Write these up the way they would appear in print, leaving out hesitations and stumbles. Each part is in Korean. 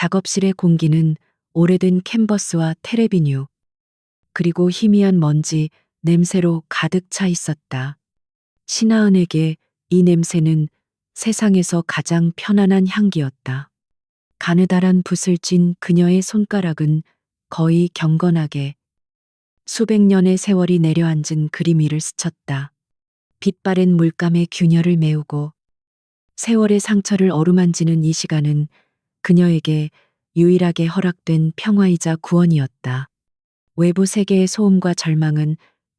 작업실의 공기는 오래된 캔버스와 테레비뉴, 그리고 희미한 먼지, 냄새로 가득 차 있었다. 신하은에게 이 냄새는 세상에서 가장 편안한 향기였다. 가느다란 붓을 쥔 그녀의 손가락은 거의 경건하게 수백 년의 세월이 내려앉은 그림 위를 스쳤다. 빛바랜 물감의 균열을 메우고 세월의 상처를 어루만지는 이 시간은 그녀에게 유일하게 허락된 평화이자 구원이었다. 외부 세계의 소음과 절망은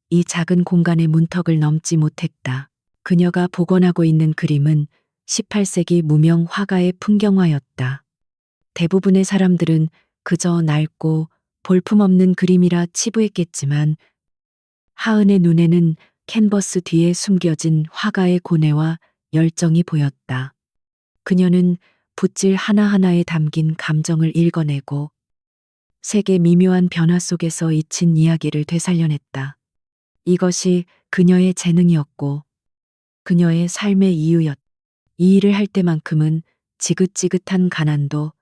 이 작은 공간의 문턱을 넘지 못했다. 그녀가 복원하고 있는 그림은 18세기 무명 화가의 풍경화였다. 대부분의 사람들은 그저 낡고 볼품없는 그림이라 치부했겠지만 하은의 눈에는 캔버스 뒤에 숨겨진 화가의 고뇌와 열정이 보였다. 그녀는 붓질 하나하나에 담긴 감정을 읽어내고 색의 미묘한 변화 속에서 잊힌 이야기를 되살려냈다. 이것이 그녀의 재능이었고 그녀의 삶의 이유였다. 이 일을 할 때만큼은 지긋지긋한 가난도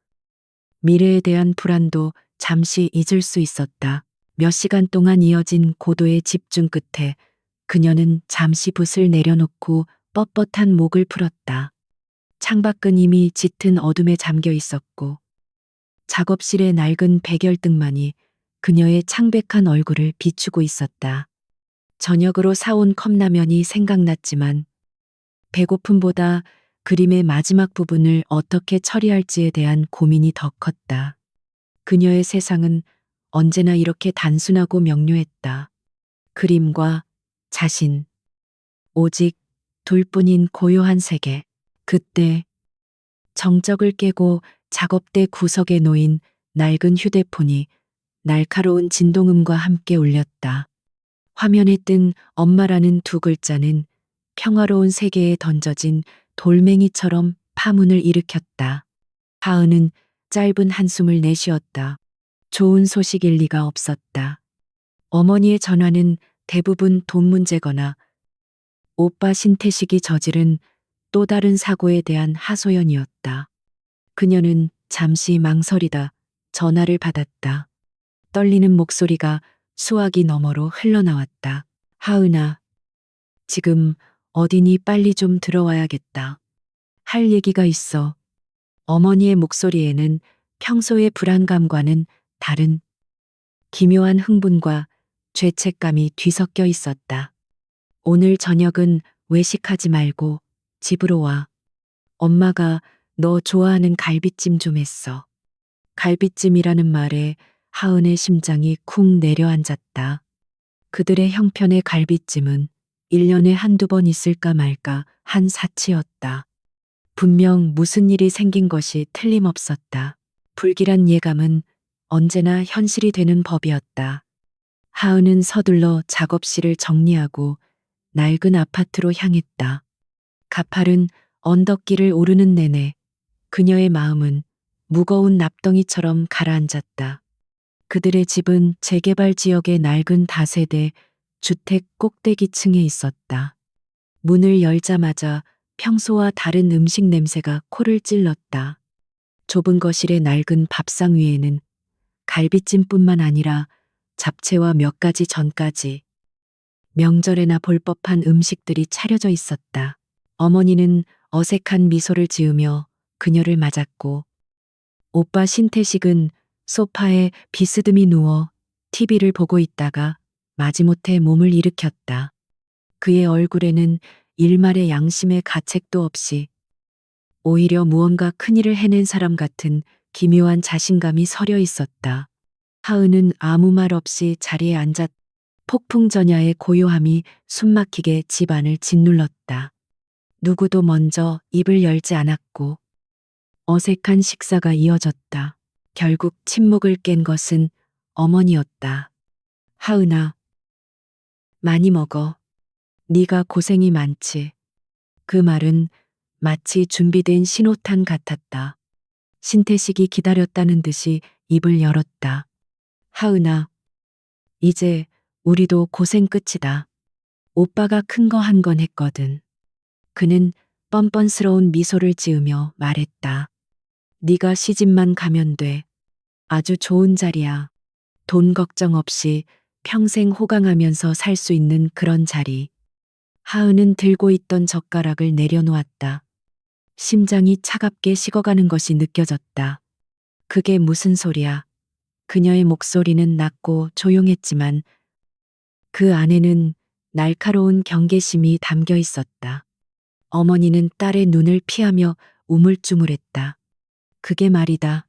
미래에 대한 불안도 잠시 잊을 수 있었다. 몇 시간 동안 이어진 고도의 집중 끝에 그녀는 잠시 붓을 내려놓고 뻣뻣한 목을 풀었다. 창밖은 이미 짙은 어둠에 잠겨 있었고 작업실의 낡은 백열등만이 그녀의 창백한 얼굴을 비추고 있었다. 저녁으로 사온 컵라면이 생각났지만 배고픔보다 그림의 마지막 부분을 어떻게 처리할지에 대한 고민이 더 컸다. 그녀의 세상은 언제나 이렇게 단순하고 명료했다. 그림과 자신, 오직 둘뿐인 고요한 세계. 그때 정적을 깨고 작업대 구석에 놓인 낡은 휴대폰이 날카로운 진동음과 함께 울렸다. 화면에 뜬 엄마라는 두 글자는 평화로운 세계에 던져진 돌멩이처럼 파문을 일으켰다. 하은은 짧은 한숨을 내쉬었다. 좋은 소식일 리가 없었다. 어머니의 전화는 대부분 돈 문제거나 오빠 신태식이 저지른 또 다른 사고에 대한 하소연이었다. 그녀는 잠시 망설이다 전화를 받았다. 떨리는 목소리가 수화기 너머로 흘러나왔다. 하은아, 지금 어디니? 빨리 좀 들어와야겠다. 할 얘기가 있어. 어머니의 목소리에는 평소의 불안감과는 다른 기묘한 흥분과 죄책감이 뒤섞여 있었다. 오늘 저녁은 외식하지 말고 집으로 와. 엄마가 너 좋아하는 갈비찜 좀 했어. 갈비찜이라는 말에 하은의 심장이 쿵 내려앉았다. 그들의 형편의 갈비찜은 1년에 한두 번 있을까 말까 한 사치였다. 분명 무슨 일이 생긴 것이 틀림없었다. 불길한 예감은 언제나 현실이 되는 법이었다. 하은은 서둘러 작업실을 정리하고 낡은 아파트로 향했다. 가파른 언덕길을 오르는 내내 그녀의 마음은 무거운 납덩이처럼 가라앉았다. 그들의 집은 재개발 지역의 낡은 다세대 주택 꼭대기층에 있었다. 문을 열자마자 평소와 다른 음식 냄새가 코를 찔렀다. 좁은 거실의 낡은 밥상 위에는 갈비찜뿐만 아니라 잡채와 몇 가지 전까지 명절에나 볼 법한 음식들이 차려져 있었다. 어머니는 어색한 미소를 지으며 그녀를 맞았고 오빠 신태식은 소파에 비스듬히 누워 TV를 보고 있다가 마지못해 몸을 일으켰다. 그의 얼굴에는 일말의 양심의 가책도 없이 오히려 무언가 큰일을 해낸 사람 같은 기묘한 자신감이 서려 있었다. 하은은 아무 말 없이 자리에 앉았. 폭풍전야의 고요함이 숨막히게 집안을 짓눌렀다. 누구도 먼저 입을 열지 않았고 어색한 식사가 이어졌다. 결국 침묵을 깬 것은 어머니였다. 하은아, 많이 먹어. 네가 고생이 많지. 그 말은 마치 준비된 신호탄 같았다. 신태식이 기다렸다는 듯이 입을 열었다. 하은아, 이제 우리도 고생 끝이다. 오빠가 큰 거 한 건 했거든. 그는 뻔뻔스러운 미소를 지으며 말했다. 네가 시집만 가면 돼. 아주 좋은 자리야. 돈 걱정 없이 평생 호강하면서 살 수 있는 그런 자리. 하은은 들고 있던 젓가락을 내려놓았다. 심장이 차갑게 식어가는 것이 느껴졌다. 그게 무슨 소리야? 그녀의 목소리는 낮고 조용했지만 그 안에는 날카로운 경계심이 담겨 있었다. 어머니는 딸의 눈을 피하며 우물쭈물했다. 그게 말이다.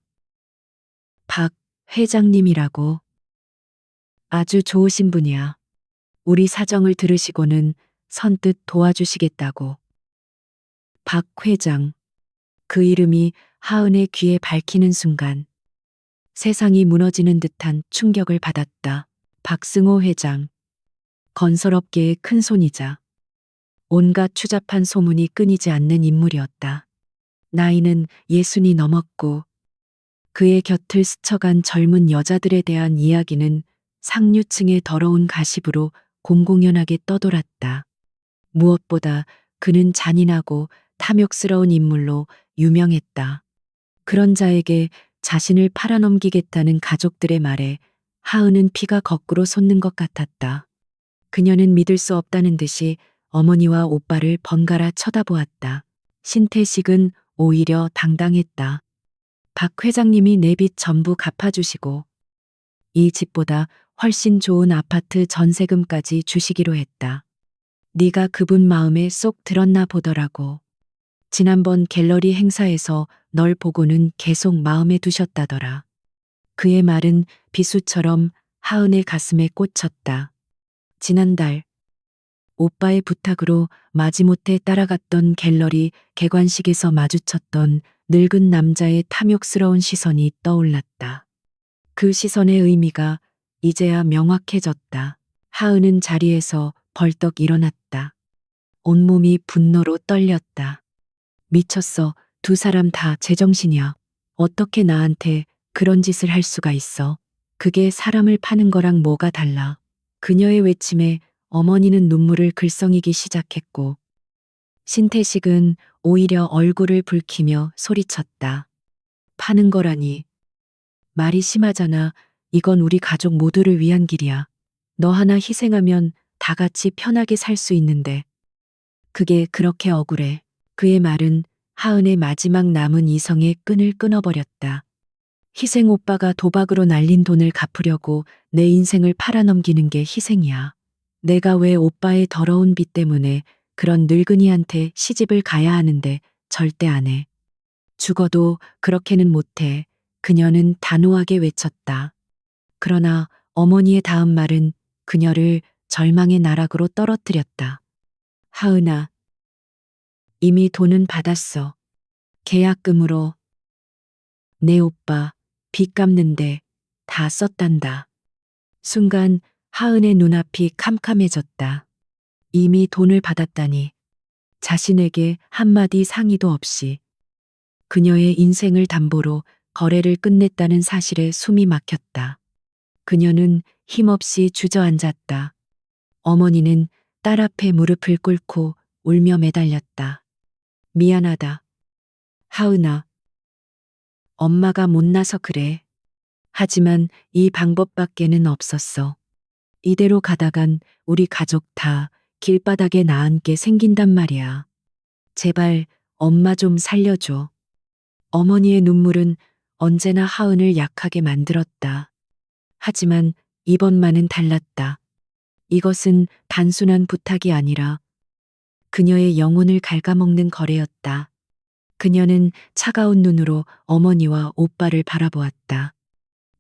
박 회장님이라고. 아주 좋으신 분이야. 우리 사정을 들으시고는 선뜻 도와주시겠다고. 박 회장. 그 이름이 하은의 귀에 밝히는 순간 세상이 무너지는 듯한 충격을 받았다. 박승호 회장. 건설업계의 큰손이자 온갖 추잡한 소문이 끊이지 않는 인물이었다. 나이는 60이 넘었고 그의 곁을 스쳐간 젊은 여자들에 대한 이야기는 상류층의 더러운 가십으로 공공연하게 떠돌았다. 무엇보다 그는 잔인하고 탐욕스러운 인물로 유명했다. 그런 자에게 자신을 팔아넘기겠다는 가족들의 말에 하은은 피가 거꾸로 솟는 것 같았다. 그녀는 믿을 수 없다는 듯이 어머니와 오빠를 번갈아 쳐다보았다. 신태식은 오히려 당당했다. 박 회장님이 내 빚 전부 갚아주시고 이 집보다 훨씬 좋은 아파트 전세금까지 주시기로 했다. 네가 그분 마음에 쏙 들었나 보더라고. 지난번 갤러리 행사에서 널 보고는 계속 마음에 두셨다더라. 그의 말은 비수처럼 하은의 가슴에 꽂혔다. 지난달 오빠의 부탁으로 마지못해 따라갔던 갤러리 개관식에서 마주쳤던 늙은 남자의 탐욕스러운 시선이 떠올랐다. 그 시선의 의미가 이제야 명확해졌다. 하은은 자리에서 벌떡 일어났다. 온몸이 분노로 떨렸다. 미쳤어. 두 사람 다 제정신이야. 어떻게 나한테 그런 짓을 할 수가 있어. 그게 사람을 파는 거랑 뭐가 달라. 그녀의 외침에 어머니는 눈물을 글썽이기 시작했고 신태식은 오히려 얼굴을 붉히며 소리쳤다. 파는 거라니. 말이 심하잖아. 이건 우리 가족 모두를 위한 길이야. 너 하나 희생하면 다 같이 편하게 살 수 있는데. 그게 그렇게 억울해. 그의 말은 하은의 마지막 남은 이성의 끈을 끊어버렸다. 희생 오빠가 도박으로 날린 돈을 갚으려고 내 인생을 팔아넘기는 게 희생이야. 내가 왜 오빠의 더러운 빚 때문에 그런 늙은이한테 시집을 가야 하는데 절대 안 해. 죽어도 그렇게는 못해. 그녀는 단호하게 외쳤다. 그러나 어머니의 다음 말은 그녀를 절망의 나락으로 떨어뜨렸다. 하은아, 이미 돈은 받았어. 계약금으로. 내 오빠 빚 갚는데 다 썼단다. 순간 하은의 눈앞이 캄캄해졌다. 이미 돈을 받았다니. 자신에게 한마디 상의도 없이 그녀의 인생을 담보로 거래를 끝냈다는 사실에 숨이 막혔다. 그녀는 힘없이 주저앉았다. 어머니는 딸 앞에 무릎을 꿇고 울며 매달렸다. 미안하다. 하은아. 엄마가 못나서 그래. 하지만 이 방법밖에는 없었어. 이대로 가다간 우리 가족 다 길바닥에 나앉게 생긴단 말이야. 제발 엄마 좀 살려줘. 어머니의 눈물은 언제나 하은을 약하게 만들었다. 하지만 이번만은 달랐다. 이것은 단순한 부탁이 아니라 그녀의 영혼을 갉아먹는 거래였다. 그녀는 차가운 눈으로 어머니와 오빠를 바라보았다.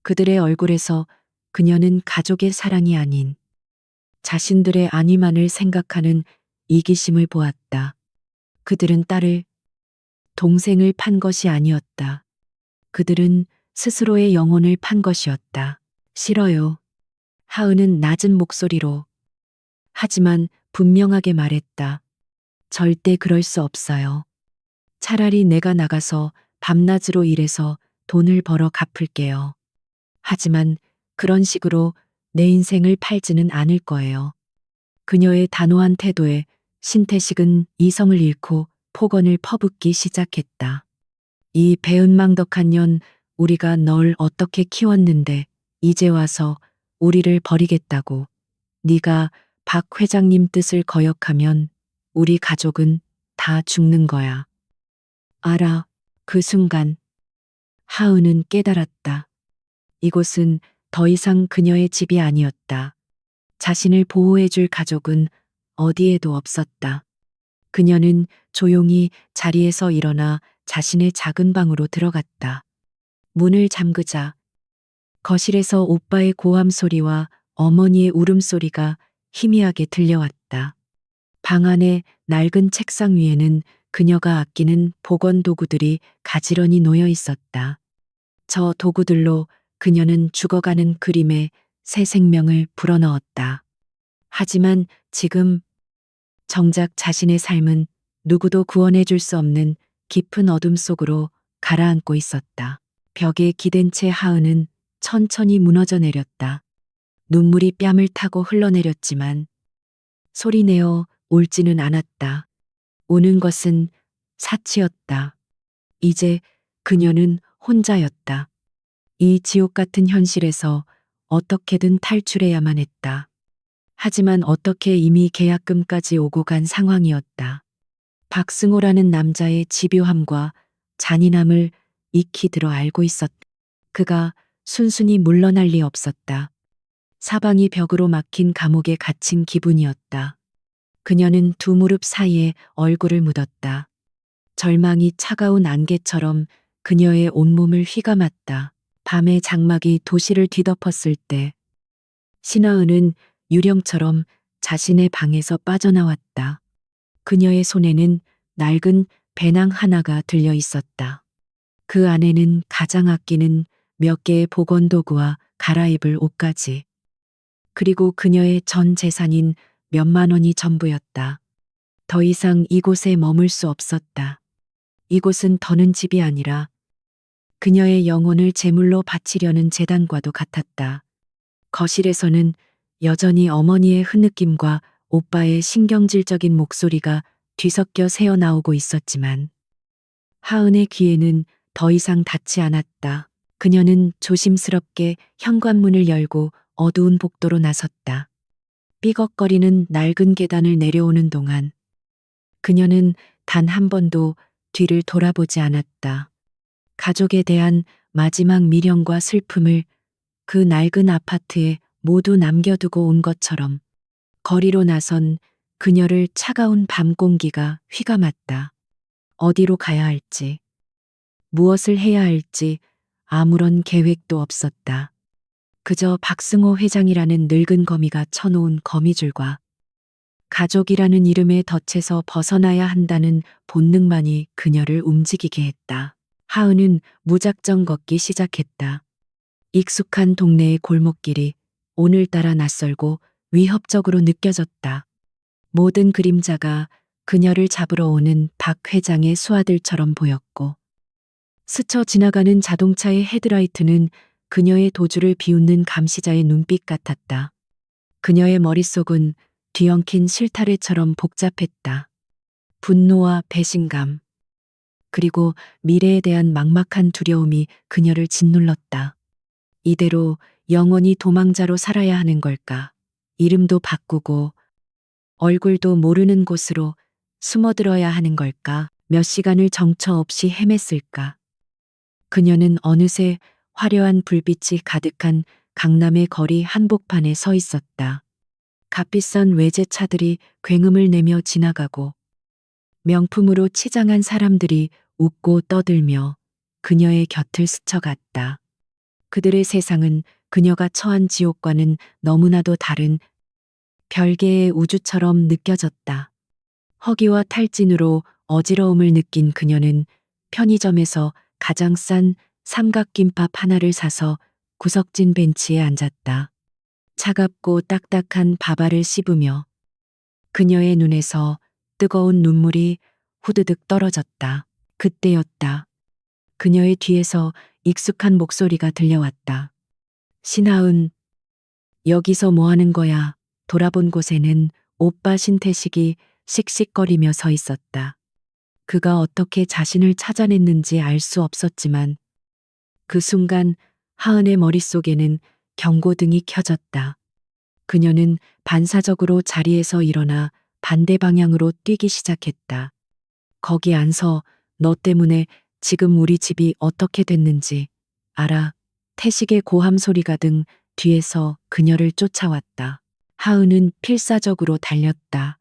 그들의 얼굴에서 그녀는 가족의 사랑이 아닌 자신들의 안위만을 생각하는 이기심을 보았다. 그들은 딸을, 동생을 판 것이 아니었다. 그들은 스스로의 영혼을 판 것이었다. 싫어요. 하은은 낮은 목소리로 하지만 분명하게 말했다. 절대 그럴 수 없어요. 차라리 내가 나가서 밤낮으로 일해서 돈을 벌어 갚을게요. 하지만 그런 식으로 내 인생을 팔지는 않을 거예요. 그녀의 단호한 태도에 신태식은 이성을 잃고 폭언을 퍼붓기 시작했다. 이 배은망덕한 년, 우리가 널 어떻게 키웠는데 이제 와서 우리를 버리겠다고. 네가 박 회장님 뜻을 거역하면 우리 가족은 다 죽는 거야. 알아. 그 순간 하은은 깨달았다. 이곳은 더 이상 그녀의 집이 아니었다. 자신을 보호해줄 가족은 어디에도 없었다. 그녀는 조용히 자리에서 일어나 자신의 작은 방으로 들어갔다. 문을 잠그자 거실에서 오빠의 고함 소리와 어머니의 울음소리가 희미하게 들려왔다. 방 안의 낡은 책상 위에는 그녀가 아끼는 보건 도구들이 가지런히 놓여 있었다. 저 도구들로 그녀는 죽어가는 그림에 새 생명을 불어넣었다. 하지만 지금 정작 자신의 삶은 누구도 구원해 줄 수 없는 깊은 어둠 속으로 가라앉고 있었다. 벽에 기댄 채 하은은 천천히 무너져 내렸다. 눈물이 뺨을 타고 흘러내렸지만 소리내어 울지는 않았다. 우는 것은 사치였다. 이제 그녀는 혼자였다. 이 지옥 같은 현실에서 어떻게든 탈출해야만 했다. 하지만 어떻게 이미 계약금까지 오고 간 상황이었다. 박승호라는 남자의 집요함과 잔인함을 익히 들어 알고 있었다. 그가 순순히 물러날 리 없었다. 사방이 벽으로 막힌 감옥에 갇힌 기분이었다. 그녀는 두 무릎 사이에 얼굴을 묻었다. 절망이 차가운 안개처럼 그녀의 온몸을 휘감았다. 밤의 장막이 도시를 뒤덮었을 때 신하은은 유령처럼 자신의 방에서 빠져나왔다. 그녀의 손에는 낡은 배낭 하나가 들려 있었다. 그 안에는 가장 아끼는 몇 개의 보건도구와 갈아입을 옷까지. 그리고 그녀의 전 재산인 몇만 원이 전부였다. 더 이상 이곳에 머물 수 없었다. 이곳은 더는 집이 아니라 그녀의 영혼을 제물로 바치려는 제단과도 같았다. 거실에서는 여전히 어머니의 흐느낌과 오빠의 신경질적인 목소리가 뒤섞여 새어나오고 있었지만 하은의 귀에는 더 이상 닿지 않았다. 그녀는 조심스럽게 현관문을 열고 어두운 복도로 나섰다. 삐걱거리는 낡은 계단을 내려오는 동안 그녀는 단 한 번도 뒤를 돌아보지 않았다. 가족에 대한 마지막 미련과 슬픔을 그 낡은 아파트에 모두 남겨두고 온 것처럼 거리로 나선 그녀를 차가운 밤 공기가 휘감았다. 어디로 가야 할지, 무엇을 해야 할지 아무런 계획도 없었다. 그저 박승호 회장이라는 늙은 거미가 쳐놓은 거미줄과 가족이라는 이름의 덫에서 벗어나야 한다는 본능만이 그녀를 움직이게 했다. 하은은 무작정 걷기 시작했다. 익숙한 동네의 골목길이 오늘따라 낯설고 위협적으로 느껴졌다. 모든 그림자가 그녀를 잡으러 오는 박 회장의 수하들처럼 보였고 스쳐 지나가는 자동차의 헤드라이트는 그녀의 도주를 비웃는 감시자의 눈빛 같았다. 그녀의 머릿속은 뒤엉킨 실타래처럼 복잡했다. 분노와 배신감, 그리고 미래에 대한 막막한 두려움이 그녀를 짓눌렀다. 이대로 영원히 도망자로 살아야 하는 걸까? 이름도 바꾸고 얼굴도 모르는 곳으로 숨어들어야 하는 걸까? 몇 시간을 정처 없이 헤맸을까? 그녀는 어느새 화려한 불빛이 가득한 강남의 거리 한복판에 서 있었다. 값비싼 외제차들이 굉음을 내며 지나가고 명품으로 치장한 사람들이 웃고 떠들며 그녀의 곁을 스쳐갔다. 그들의 세상은 그녀가 처한 지옥과는 너무나도 다른 별개의 우주처럼 느껴졌다. 허기와 탈진으로 어지러움을 느낀 그녀는 편의점에서 가장 싼 삼각김밥 하나를 사서 구석진 벤치에 앉았다. 차갑고 딱딱한 밥알을 씹으며 그녀의 눈에서 뜨거운 눈물이 후드득 떨어졌다. 그때였다. 그녀의 뒤에서 익숙한 목소리가 들려왔다. 신하은, 여기서 뭐 하는 거야? 돌아본 곳에는 오빠 신태식이 씩씩거리며 서 있었다. 그가 어떻게 자신을 찾아냈는지 알 수 없었지만 그 순간 하은의 머릿속에는 경고등이 켜졌다. 그녀는 반사적으로 자리에서 일어나 반대 방향으로 뛰기 시작했다. 거기 안 서. 너 때문에 지금 우리 집이 어떻게 됐는지 알아. 태식의 고함 소리가 등 뒤에서 그녀를 쫓아왔다. 하은은 필사적으로 달렸다.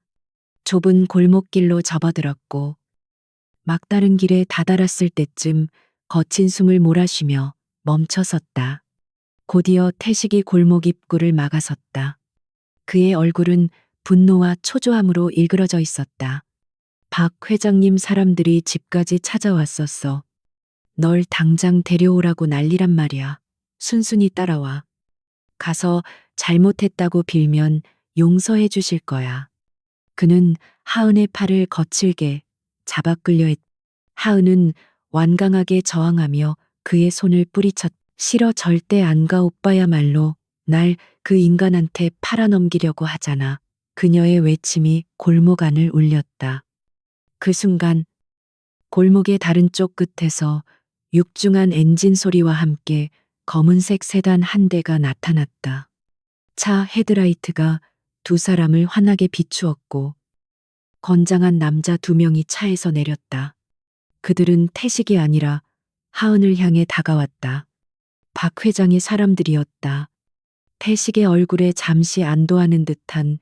좁은 골목길로 접어들었고 막다른 길에 다다랐을 때쯤 거친 숨을 몰아쉬며 멈춰섰다. 곧이어 태식이 골목 입구를 막아섰다. 그의 얼굴은 분노와 초조함으로 일그러져 있었다. 박 회장님, 사람들이 집까지 찾아왔었어. 널 당장 데려오라고 난리란 말이야. 순순히 따라와. 가서 잘못했다고 빌면 용서해 주실 거야. 그는 하은의 팔을 거칠게 잡아 끌려 했다. 하은은 완강하게 저항하며 그의 손을 뿌리쳤다. 싫어, 절대 안 가. 오빠야말로 날 그 인간한테 팔아넘기려고 하잖아. 그녀의 외침이 골목 안을 울렸다. 그 순간 골목의 다른 쪽 끝에서 육중한 엔진 소리와 함께 검은색 세단 한 대가 나타났다. 차 헤드라이트가 두 사람을 환하게 비추었고 건장한 남자 두 명이 차에서 내렸다. 그들은 태식이 아니라 하은을 향해 다가왔다. 박 회장의 사람들이었다. 태식의 얼굴에 잠시 안도하는 듯한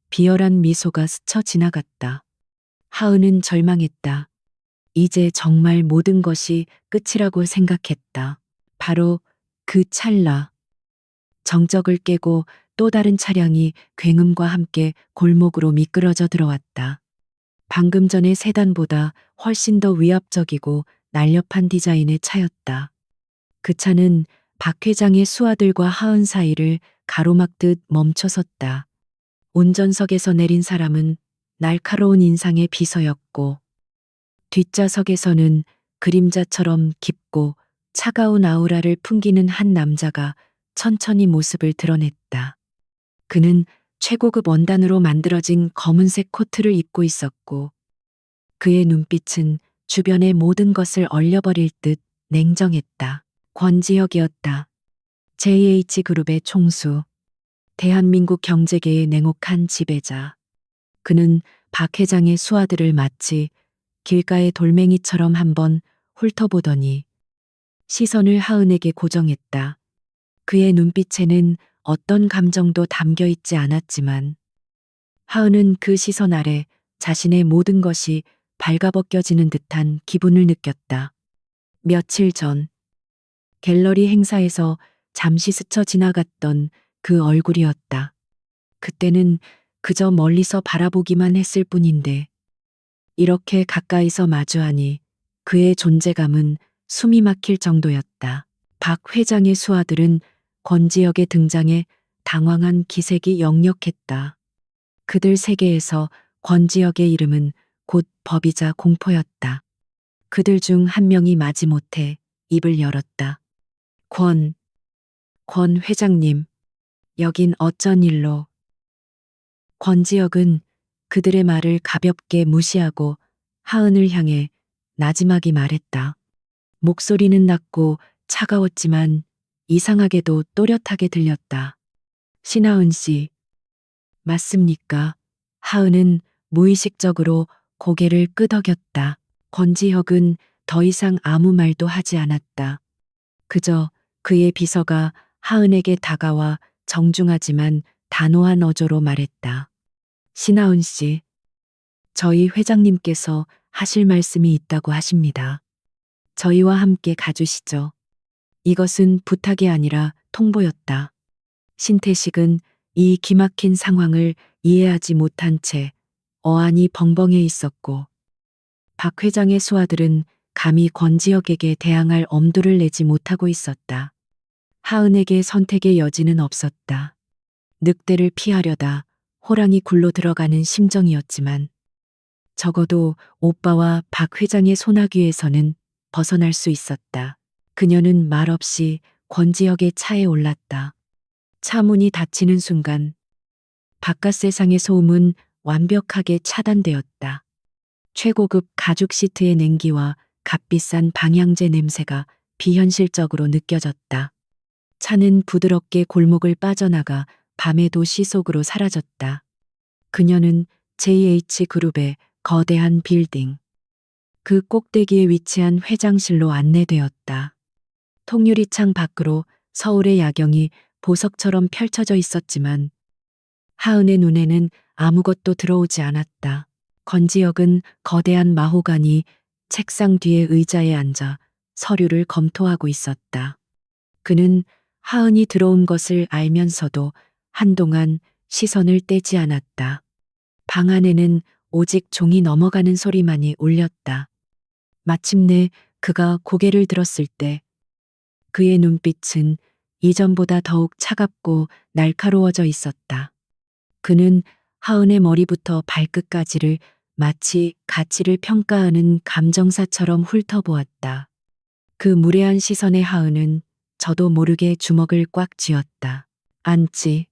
비열한 미소가 스쳐 지나갔다. 하은은 절망했다. 이제 정말 모든 것이 끝이라고 생각했다. 바로 그 찰나 정적을 깨고 또 다른 차량이 굉음과 함께 골목으로 미끄러져 들어왔다. 방금 전의 세단보다 훨씬 더 위압적이고 날렵한 디자인의 차였다. 그 차는 박 회장의 수하들과 하은 사이를 가로막듯 멈춰섰다. 운전석에서 내린 사람은 날카로운 인상의 비서였고 뒷좌석에서는 그림자처럼 깊고 차가운 아우라를 풍기는 한 남자가 천천히 모습을 드러냈다. 그는 최고급 원단으로 만들어진 검은색 코트를 입고 있었고 그의 눈빛은 주변의 모든 것을 얼려버릴 듯 냉정했다. 권지혁이었다. JH그룹의 총수, 대한민국 경제계의 냉혹한 지배자. 그는 박 회장의 수하들을 마치 길가의 돌멩이처럼 한번 훑어보더니 시선을 하은에게 고정했다. 그의 눈빛에는 어떤 감정도 담겨 있지 않았지만 하은은 그 시선 아래 자신의 모든 것이 발가벗겨지는 듯한 기분을 느꼈다. 며칠 전 갤러리 행사에서 잠시 스쳐 지나갔던 그 얼굴이었다. 그때는 그저 멀리서 바라보기만 했을 뿐인데 이렇게 가까이서 마주하니 그의 존재감은 숨이 막힐 정도였다. 박 회장의 수하들은 권지혁의 등장에 당황한 기색이 역력했다. 그들 세계에서 권지혁의 이름은 곧 법이자 공포였다. 그들 중 한 명이 마지못해 입을 열었다. 권 회장님, 여긴 어쩐 일로? 권지혁은 그들의 말을 가볍게 무시하고 하은을 향해 나지막이 말했다. 목소리는 낮고 차가웠지만 이상하게도 또렷하게 들렸다. 신하은 씨, 맞습니까? 하은은 무의식적으로 고개를 끄덕였다. 권지혁은 더 이상 아무 말도 하지 않았다. 그저 그의 비서가 하은에게 다가와 정중하지만 단호한 어조로 말했다. 신하은 씨, 저희 회장님께서 하실 말씀이 있다고 하십니다. 저희와 함께 가주시죠. 이것은 부탁이 아니라 통보였다. 신태식은 이 기막힌 상황을 이해하지 못한 채 어안이 벙벙해 있었고 박 회장의 수하들은 감히 권지혁에게 대항할 엄두를 내지 못하고 있었다. 하은에게 선택의 여지는 없었다. 늑대를 피하려다 호랑이 굴로 들어가는 심정이었지만 적어도 오빠와 박 회장의 소나귀에서는 벗어날 수 있었다. 그녀는 말없이 권지혁의 차에 올랐다. 차 문이 닫히는 순간 바깥 세상의 소음은 완벽하게 차단되었다. 최고급 가죽 시트의 냉기와 값비싼 방향제 냄새가 비현실적으로 느껴졌다. 차는 부드럽게 골목을 빠져나가 밤의 도시 속으로 사라졌다. 그녀는 JH그룹의 거대한 빌딩, 그 꼭대기에 위치한 회장실로 안내되었다. 통유리창 밖으로 서울의 야경이 보석처럼 펼쳐져 있었지만 하은의 눈에는 아무것도 들어오지 않았다. 권지혁은 거대한 마호가니 책상 뒤에 의자에 앉아 서류를 검토하고 있었다. 그는 하은이 들어온 것을 알면서도 한동안 시선을 떼지 않았다. 방 안에는 오직 종이 넘어가는 소리만이 울렸다. 마침내 그가 고개를 들었을 때 그의 눈빛은 이전보다 더욱 차갑고 날카로워져 있었다. 그는 하은의 머리부터 발끝까지를 마치 가치를 평가하는 감정사처럼 훑어보았다. 그 무례한 시선에 하은은 저도 모르게 주먹을 꽉 쥐었다. 앉지.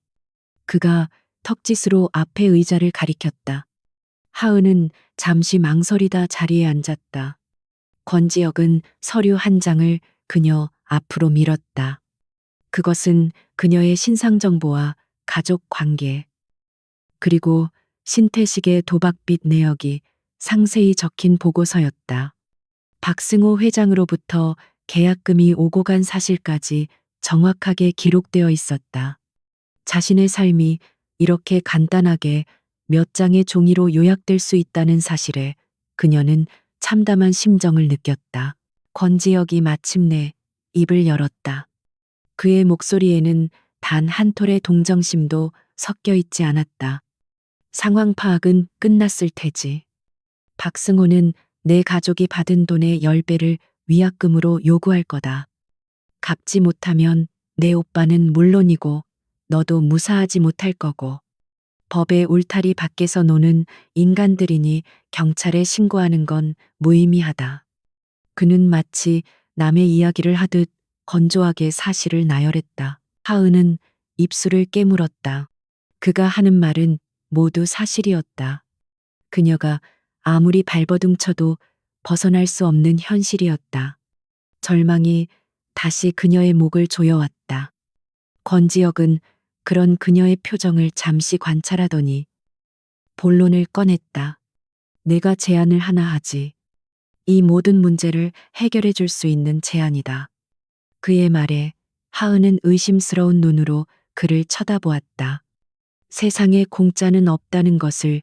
그가 턱짓으로 앞의 의자를 가리켰다. 하은은 잠시 망설이다 자리에 앉았다. 권지혁은 서류 한 장을 그녀 앞으로 밀었다. 그것은 그녀의 신상정보와 가족 관계, 그리고 신태식의 도박빚 내역이 상세히 적힌 보고서였다. 박승호 회장으로부터 계약금이 오고 간 사실까지 정확하게 기록되어 있었다. 자신의 삶이 이렇게 간단하게 몇 장의 종이로 요약될 수 있다는 사실에 그녀는 참담한 심정을 느꼈다. 권지혁이 마침내 입을 열었다. 그의 목소리에는 단 한 톨의 동정심도 섞여 있지 않았다. 상황 파악은 끝났을 테지. 박승호는 내 가족이 받은 돈의 10배를 위약금으로 요구할 거다. 갚지 못하면 내 오빠는 물론이고 너도 무사하지 못할 거고, 법의 울타리 밖에서 노는 인간들이니 경찰에 신고하는 건 무의미하다. 그는 마치 남의 이야기를 하듯 건조하게 사실을 나열했다. 하은은 입술을 깨물었다. 그가 하는 말은 모두 사실이었다. 그녀가 아무리 발버둥 쳐도 벗어날 수 없는 현실이었다. 절망이 다시 그녀의 목을 조여왔다. 권지혁은 그런 그녀의 표정을 잠시 관찰하더니 본론을 꺼냈다. 내가 제안을 하나 하지. 이 모든 문제를 해결해 줄 수 있는 제안이다. 그의 말에 하은은 의심스러운 눈으로 그를 쳐다보았다. 세상에 공짜는 없다는 것을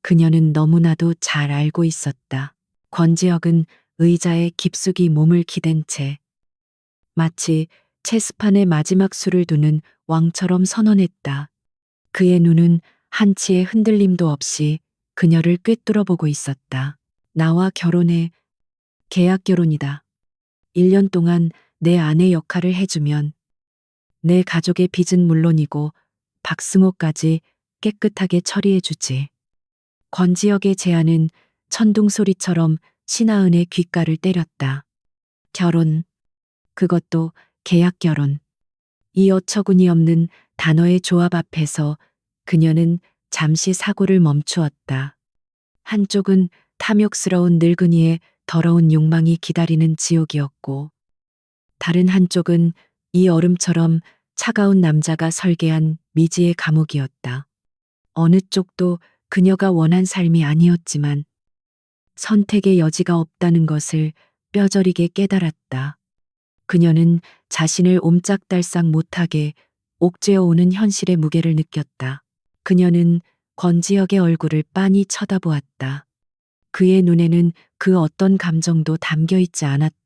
그녀는 너무나도 잘 알고 있었다. 권지혁은 의자에 깊숙이 몸을 기댄 채 마치 체스판에 마지막 수를 두는 왕처럼 선언했다. 그의 눈은 한치의 흔들림도 없이 그녀를 꿰뚫어 보고 있었다. 나와 결혼해. 계약 결혼이다. 1년 동안 내 아내 역할을 해주면 내 가족의 빚은 물론이고 박승호까지 깨끗하게 처리해주지. 권지혁의 제안은 천둥 소리처럼 신하은의 귓가를 때렸다. 결혼. 그것도 계약 결혼. 이 어처구니 없는 단어의 조합 앞에서 그녀는 잠시 사고를 멈추었다. 한쪽은 탐욕스러운 늙은이의 더러운 욕망이 기다리는 지옥이었고, 다른 한쪽은 이 얼음처럼 차가운 남자가 설계한 미지의 감옥이었다. 어느 쪽도 그녀가 원한 삶이 아니었지만 선택의 여지가 없다는 것을 뼈저리게 깨달았다. 그녀는 자신을 옴짝달싹 못하게 옥죄어 오는 현실의 무게를 느꼈다. 그녀는 권지혁의 얼굴을 빤히 쳐다보았다. 그의 눈에는 그 어떤 감정도 담겨 있지 않았다.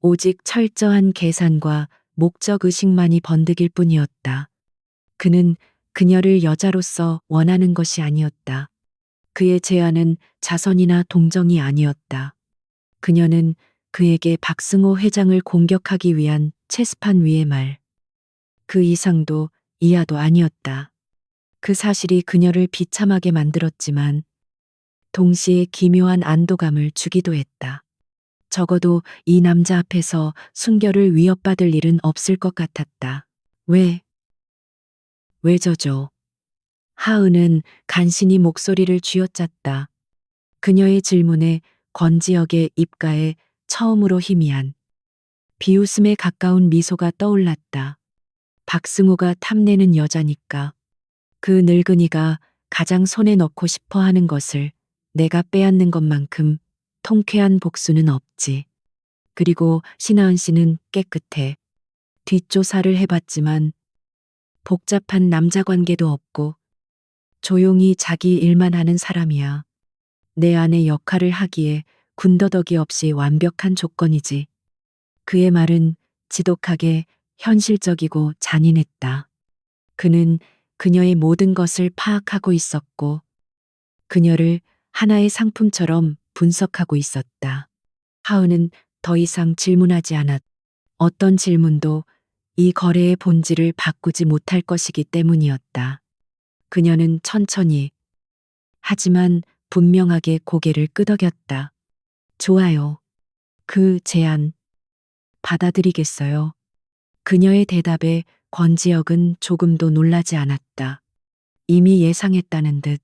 오직 철저한 계산과 목적 의식만이 번득일 뿐이었다. 그는 그녀를 여자로서 원하는 것이 아니었다. 그의 제안은 자선이나 동정이 아니었다. 그녀는 그에게 박승호 회장을 공격하기 위한 체스판 위의 말. 그 이상도 이하도 아니었다. 그 사실이 그녀를 비참하게 만들었지만 동시에 기묘한 안도감을 주기도 했다. 적어도 이 남자 앞에서 순결을 위협받을 일은 없을 것 같았다. 왜 저죠? 하은은 간신히 목소리를 쥐어짰다. 그녀의 질문에 권지혁의 입가에 처음으로 희미한 비웃음에 가까운 미소가 떠올랐다. 박승우가 탐내는 여자니까 그 늙은이가 가장 손에 넣고 싶어 하는 것을 내가 빼앗는 것만큼 통쾌한 복수는 없지. 그리고 신하은 씨는 깨끗해. 뒷조사를 해봤지만 복잡한 남자 관계도 없고 조용히 자기 일만 하는 사람이야. 내 아내 역할을 하기에 군더더기 없이 완벽한 조건이지. 그의 말은 지독하게 현실적이고 잔인했다. 그는 그녀의 모든 것을 파악하고 있었고 그녀를 하나의 상품처럼 분석하고 있었다. 하은은 더 이상 질문하지 않았다. 어떤 질문도 이 거래의 본질을 바꾸지 못할 것이기 때문이었다. 그녀는 천천히 하지만 분명하게 고개를 끄덕였다. 좋아요. 그 제안 받아들이겠어요. 그녀의 대답에 권지혁은 조금도 놀라지 않았다. 이미 예상했다는 듯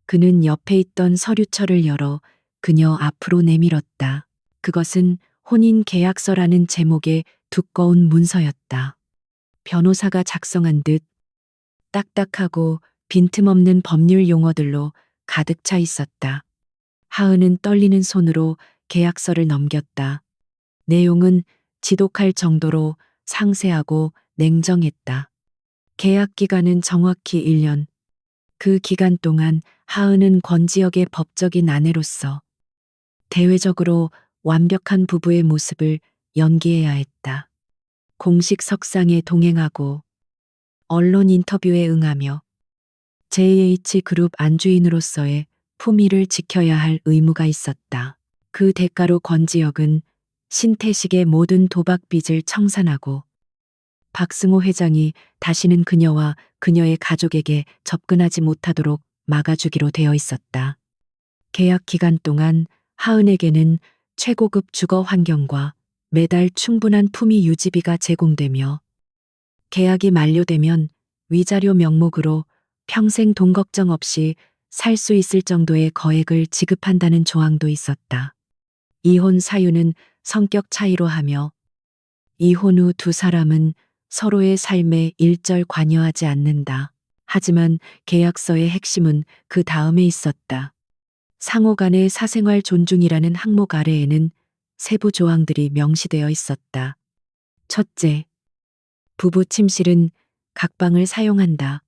그는 옆에 있던 서류철을 열어 그녀 앞으로 내밀었다. 그것은 혼인 계약서라는 제목의 두꺼운 문서였다. 변호사가 작성한 듯 딱딱하고 빈틈없는 법률 용어들로 가득 차 있었다. 하은은 떨리는 손으로 계약서를 넘겼다. 내용은 지독할 정도로 상세하고 냉정했다. 계약 기간은 정확히 1년. 그 기간 동안 하은은 권지혁의 법적인 아내로서 대외적으로 완벽한 부부의 모습을 연기해야 했다. 공식 석상에 동행하고 언론 인터뷰에 응하며 JH그룹 안주인으로서의 품위를 지켜야 할 의무가 있었다. 그 대가로 권지혁은 신태식의 모든 도박 빚을 청산하고 박승호 회장이 다시는 그녀와 그녀의 가족에게 접근하지 못하도록 막아주기로 되어 있었다. 계약 기간 동안 하은에게는 최고급 주거 환경과 매달 충분한 품위 유지비가 제공되며 계약이 만료되면 위자료 명목으로 평생 돈 걱정 없이 살 수 있을 정도의 거액을 지급한다는 조항도 있었다. 이혼 사유는 성격 차이로 하며 이혼 후 두 사람은 서로의 삶에 일절 관여하지 않는다. 하지만 계약서의 핵심은 그 다음에 있었다. 상호 간의 사생활 존중이라는 항목 아래에는 세부 조항들이 명시되어 있었다. 첫째, 부부 침실은 각 방을 사용한다.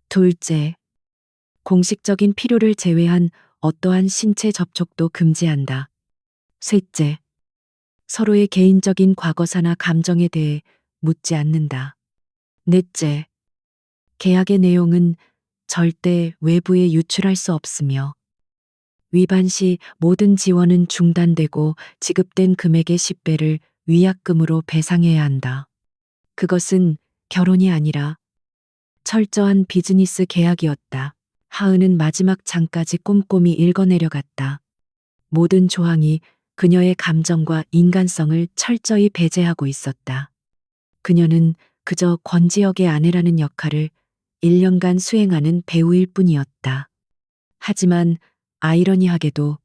둘째, 공식적인 필요를 제외한 어떠한 신체 접촉도 금지한다. 셋째, 서로의 개인적인 과거사나 감정에 대해 묻지 않는다. 넷째, 계약의 내용은 절대 외부에 유출할 수 없으며 위반 시 모든 지원은 중단되고 지급된 금액의 10배를 위약금으로 배상해야 한다. 그것은 결혼이 아니라 철저한 비즈니스 계약이었다. 하은은 마지막 장까지 꼼꼼히 읽어내려갔다. 모든 조항이 그녀의 감정과 인간성을 철저히 배제하고 있었다. 그녀는 그저 권지혁의 아내라는 역할을 1년간 수행하는 배우일 뿐이었다. 하지만 아이러니하게도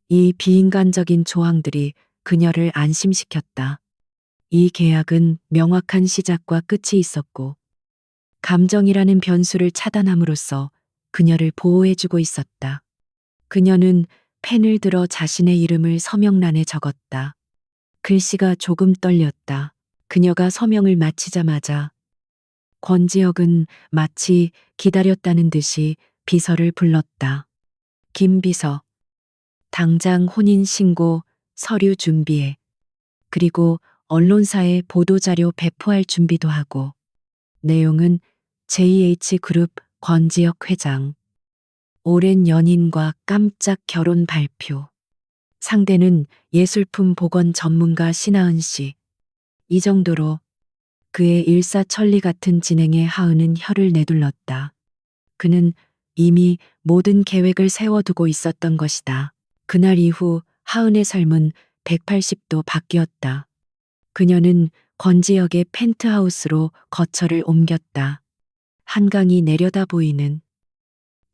이 비인간적인 조항들이 그녀를 안심시켰다. 이 계약은 명확한 시작과 끝이 있었고 감정이라는 변수를 차단함으로써 그녀를 보호해주고 있었다. 그녀는 펜을 들어 자신의 이름을 서명란에 적었다. 글씨가 조금 떨렸다. 그녀가 서명을 마치자마자 권지혁은 마치 기다렸다는 듯이 비서를 불렀다. 김 비서, 당장 혼인신고 서류 준비해. 그리고 언론사에 보도자료 배포할 준비도 하고. 내용은 JH그룹 권지혁 회장. 오랜 연인과 깜짝 결혼 발표. 상대는 예술품 복원 전문가 신하은 씨. 이 정도로 그의 일사천리 같은 진행에 하은은 혀를 내둘렀다. 그는 이미 모든 계획을 세워두고 있었던 것이다. 그날 이후 하은의 삶은 180도 바뀌었다. 그녀는 권지혁의 펜트하우스로 거처를 옮겼다. 한강이 내려다 보이는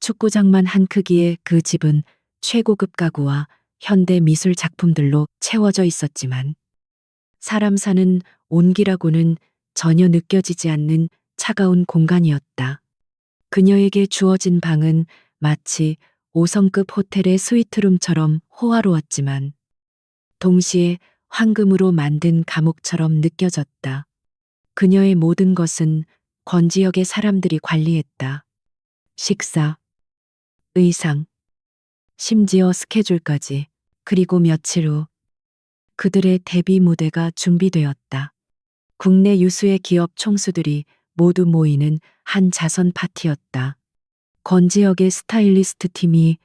축구장만 한 크기의 그 집은 최고급 가구와 현대 미술 작품들로 채워져 있었지만 사람 사는 온기라고는 전혀 느껴지지 않는 차가운 공간이었다. 그녀에게 주어진 방은 마치 5성급 호텔의 스위트룸처럼 호화로웠지만 동시에 황금으로 만든 감옥처럼 느껴졌다. 그녀의 모든 것은 권지역의 사람들이 관리했다. 식사, 의상, 심지어 스케줄까지. 그리고 며칠 후 그들의 데뷔 무대가 준비되었다. 국내 유수의 기업 총수들이 모두 모이는 한 자선 파티였다. 권지역의 스타일리스트 팀이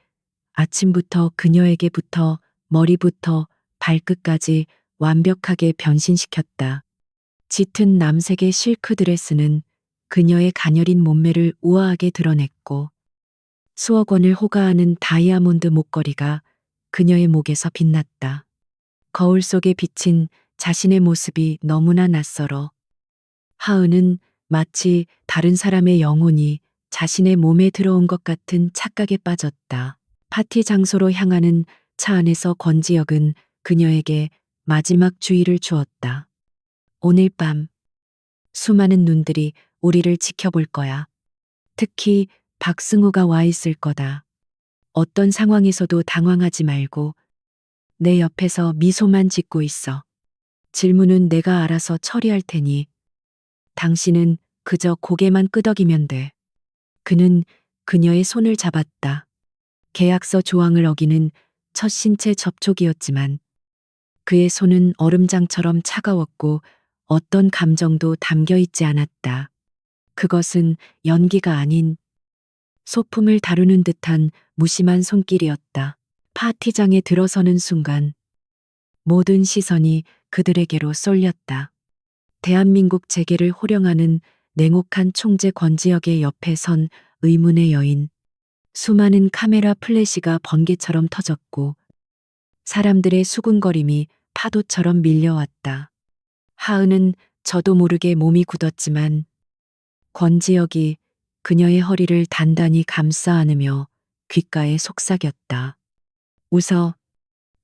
아침부터 그녀에게 붙어 머리부터 발끝까지 완벽하게 변신시켰다. 짙은 남색의 실크 드레스는 그녀의 가녀린 몸매를 우아하게 드러냈고 수억 원을 호가하는 다이아몬드 목걸이가 그녀의 목에서 빛났다. 거울 속에 비친 자신의 모습이 너무나 낯설어 하은은 마치 다른 사람의 영혼이 자신의 몸에 들어온 것 같은 착각에 빠졌다. 파티 장소로 향하는 차 안에서 권지혁은 그녀에게 마지막 주의를 주었다. 오늘 밤 수많은 눈들이 우리를 지켜볼 거야. 특히 박승우가 와 있을 거다. 어떤 상황에서도 당황하지 말고 내 옆에서 미소만 짓고 있어. 질문은 내가 알아서 처리할 테니 당신은 그저 고개만 끄덕이면 돼. 그는 그녀의 손을 잡았다. 계약서 조항을 어기는 첫 신체 접촉이었지만 그의 손은 얼음장처럼 차가웠고 어떤 감정도 담겨 있지 않았다. 그것은 연기가 아닌 소품을 다루는 듯한 무심한 손길이었다. 파티장에 들어서는 순간 모든 시선이 그들에게로 쏠렸다. 대한민국 재계를 호령하는 냉혹한 총재 권지혁의 옆에 선 의문의 여인. 수많은 카메라 플래시가 번개처럼 터졌고 사람들의 수군거림이 파도처럼 밀려왔다. 하은은 저도 모르게 몸이 굳었지만 권지혁이 그녀의 허리를 단단히 감싸 안으며 귓가에 속삭였다. 웃어.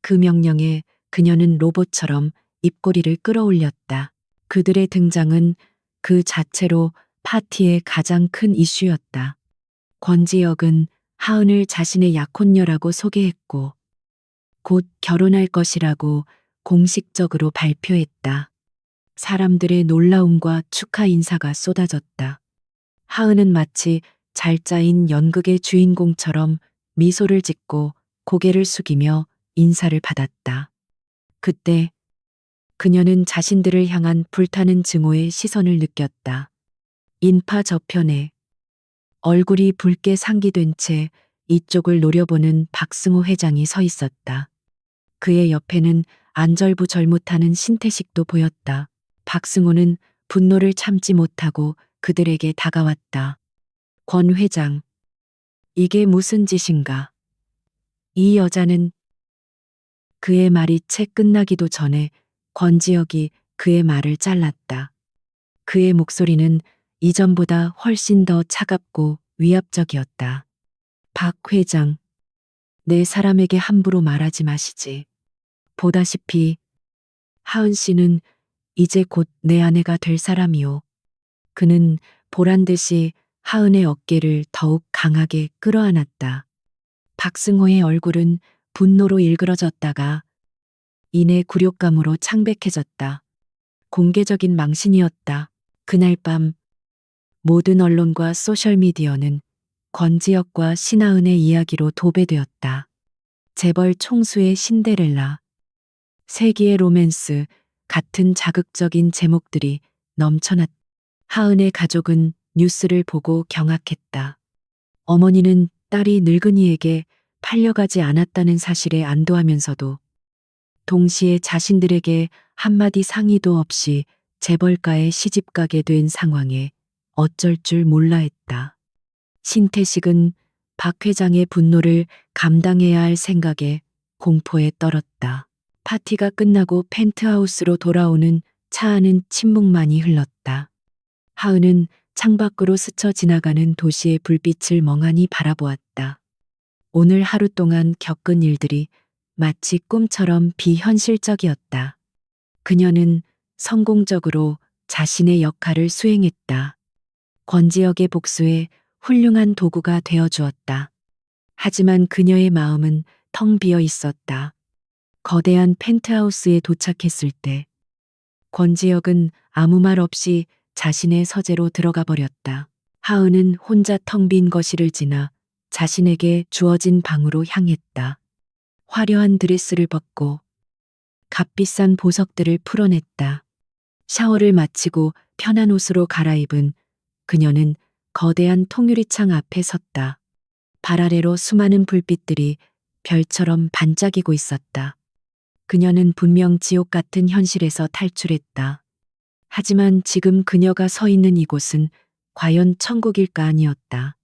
그 명령에 그녀는 로봇처럼 입꼬리를 끌어올렸다. 그들의 등장은 그 자체로 파티의 가장 큰 이슈였다. 권지혁은 하은을 자신의 약혼녀라고 소개했고 곧 결혼할 것이라고 공식적으로 발표했다. 사람들의 놀라움과 축하 인사가 쏟아졌다. 하은은 마치 잘 짜인 연극의 주인공처럼 미소를 짓고 고개를 숙이며 인사를 받았다. 그때 그녀는 자신들을 향한 불타는 증오의 시선을 느꼈다. 인파 저편에 얼굴이 붉게 상기된 채 이쪽을 노려보는 박승호 회장이 서 있었다. 그의 옆에는 안절부절 못하는 신태식도 보였다. 박승호는 분노를 참지 못하고 그들에게 다가왔다. 권 회장, 이게 무슨 짓인가? 이 여자는 그의 말이 채 끝나기도 전에 권지혁이 그의 말을 잘랐다. 그의 목소리는 이전보다 훨씬 더 차갑고 위압적이었다. 박 회장, 내 사람에게 함부로 말하지 마시지. 보다시피 하은 씨는 이제 곧 내 아내가 될 사람이오. 그는 보란 듯이 하은의 어깨를 더욱 강하게 끌어안았다. 박승호의 얼굴은 분노로 일그러졌다가 이내 굴욕감으로 창백해졌다. 공개적인 망신이었다. 그날 밤 모든 언론과 소셜미디어는 권지혁과 신하은의 이야기로 도배되었다. 재벌 총수의 신데렐라, 세기의 로맨스 같은 자극적인 제목들이 넘쳐났다. 하은의 가족은 뉴스를 보고 경악했다. 어머니는 딸이 늙은이에게 팔려가지 않았다는 사실에 안도하면서도 동시에 자신들에게 한마디 상의도 없이 재벌가에 시집가게 된 상황에 어쩔 줄 몰라 했다. 신태식은 박 회장의 분노를 감당해야 할 생각에 공포에 떨었다. 파티가 끝나고 펜트하우스로 돌아오는 차 안은 침묵만이 흘렀다. 하은은 창밖으로 스쳐 지나가는 도시의 불빛을 멍하니 바라보았다. 오늘 하루 동안 겪은 일들이 마치 꿈처럼 비현실적이었다. 그녀는 성공적으로 자신의 역할을 수행했다. 권지혁의 복수에 훌륭한 도구가 되어 주었다. 하지만 그녀의 마음은 텅 비어 있었다. 거대한 펜트하우스에 도착했을 때 권지혁은 아무 말 없이 자신의 서재로 들어가 버렸다. 하은은 혼자 텅 빈 거실을 지나 자신에게 주어진 방으로 향했다. 화려한 드레스를 벗고 값비싼 보석들을 풀어냈다. 샤워를 마치고 편한 옷으로 갈아입은 그녀는 거대한 통유리창 앞에 섰다. 발 아래로 수많은 불빛들이 별처럼 반짝이고 있었다. 그녀는 분명 지옥 같은 현실에서 탈출했다. 하지만 지금 그녀가 서 있는 이곳은 과연 천국일까 아니었다.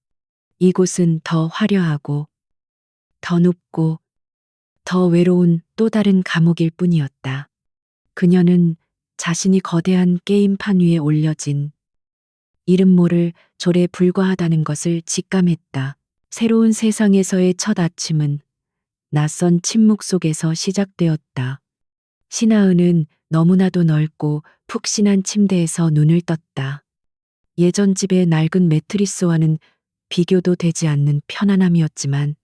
이곳은 더 화려하고 더 높고 더 외로운 또 다른 감옥일 뿐이었다. 그녀는 자신이 거대한 게임판 위에 올려진 이름 모를 졸에 불과하다는 것을 직감했다. 새로운 세상에서의 첫 아침은 낯선 침묵 속에서 시작되었다. 신하은은 너무나도 넓고 푹신한 침대에서 눈을 떴다. 예전 집의 낡은 매트리스와는 비교도 되지 않는 편안함이었지만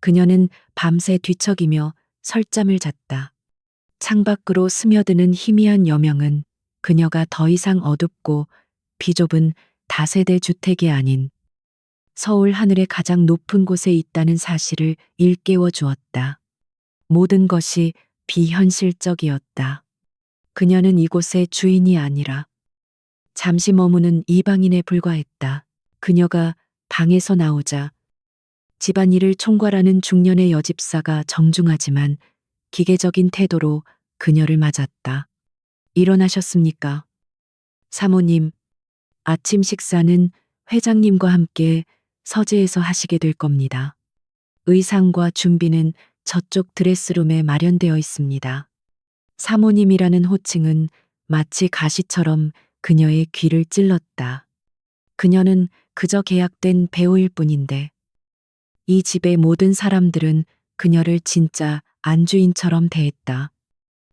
그녀는 밤새 뒤척이며 설잠을 잤다. 창밖으로 스며드는 희미한 여명은 그녀가 더 이상 어둡고 비좁은 다세대 주택이 아닌 서울 하늘의 가장 높은 곳에 있다는 사실을 일깨워 주었다. 모든 것이 비현실적이었다. 그녀는 이곳의 주인이 아니라 잠시 머무는 이방인에 불과했다. 그녀가 방에서 나오자 집안일을 총괄하는 중년의 여집사가 정중하지만 기계적인 태도로 그녀를 맞았다. 일어나셨습니까? 사모님, 아침 식사는 회장님과 함께 서재에서 하시게 될 겁니다. 의상과 준비는 저쪽 드레스룸에 마련되어 있습니다. 사모님이라는 호칭은 마치 가시처럼 그녀의 귀를 찔렀다. 그녀는 그저 계약된 배우일 뿐인데 이 집의 모든 사람들은 그녀를 진짜 안주인처럼 대했다.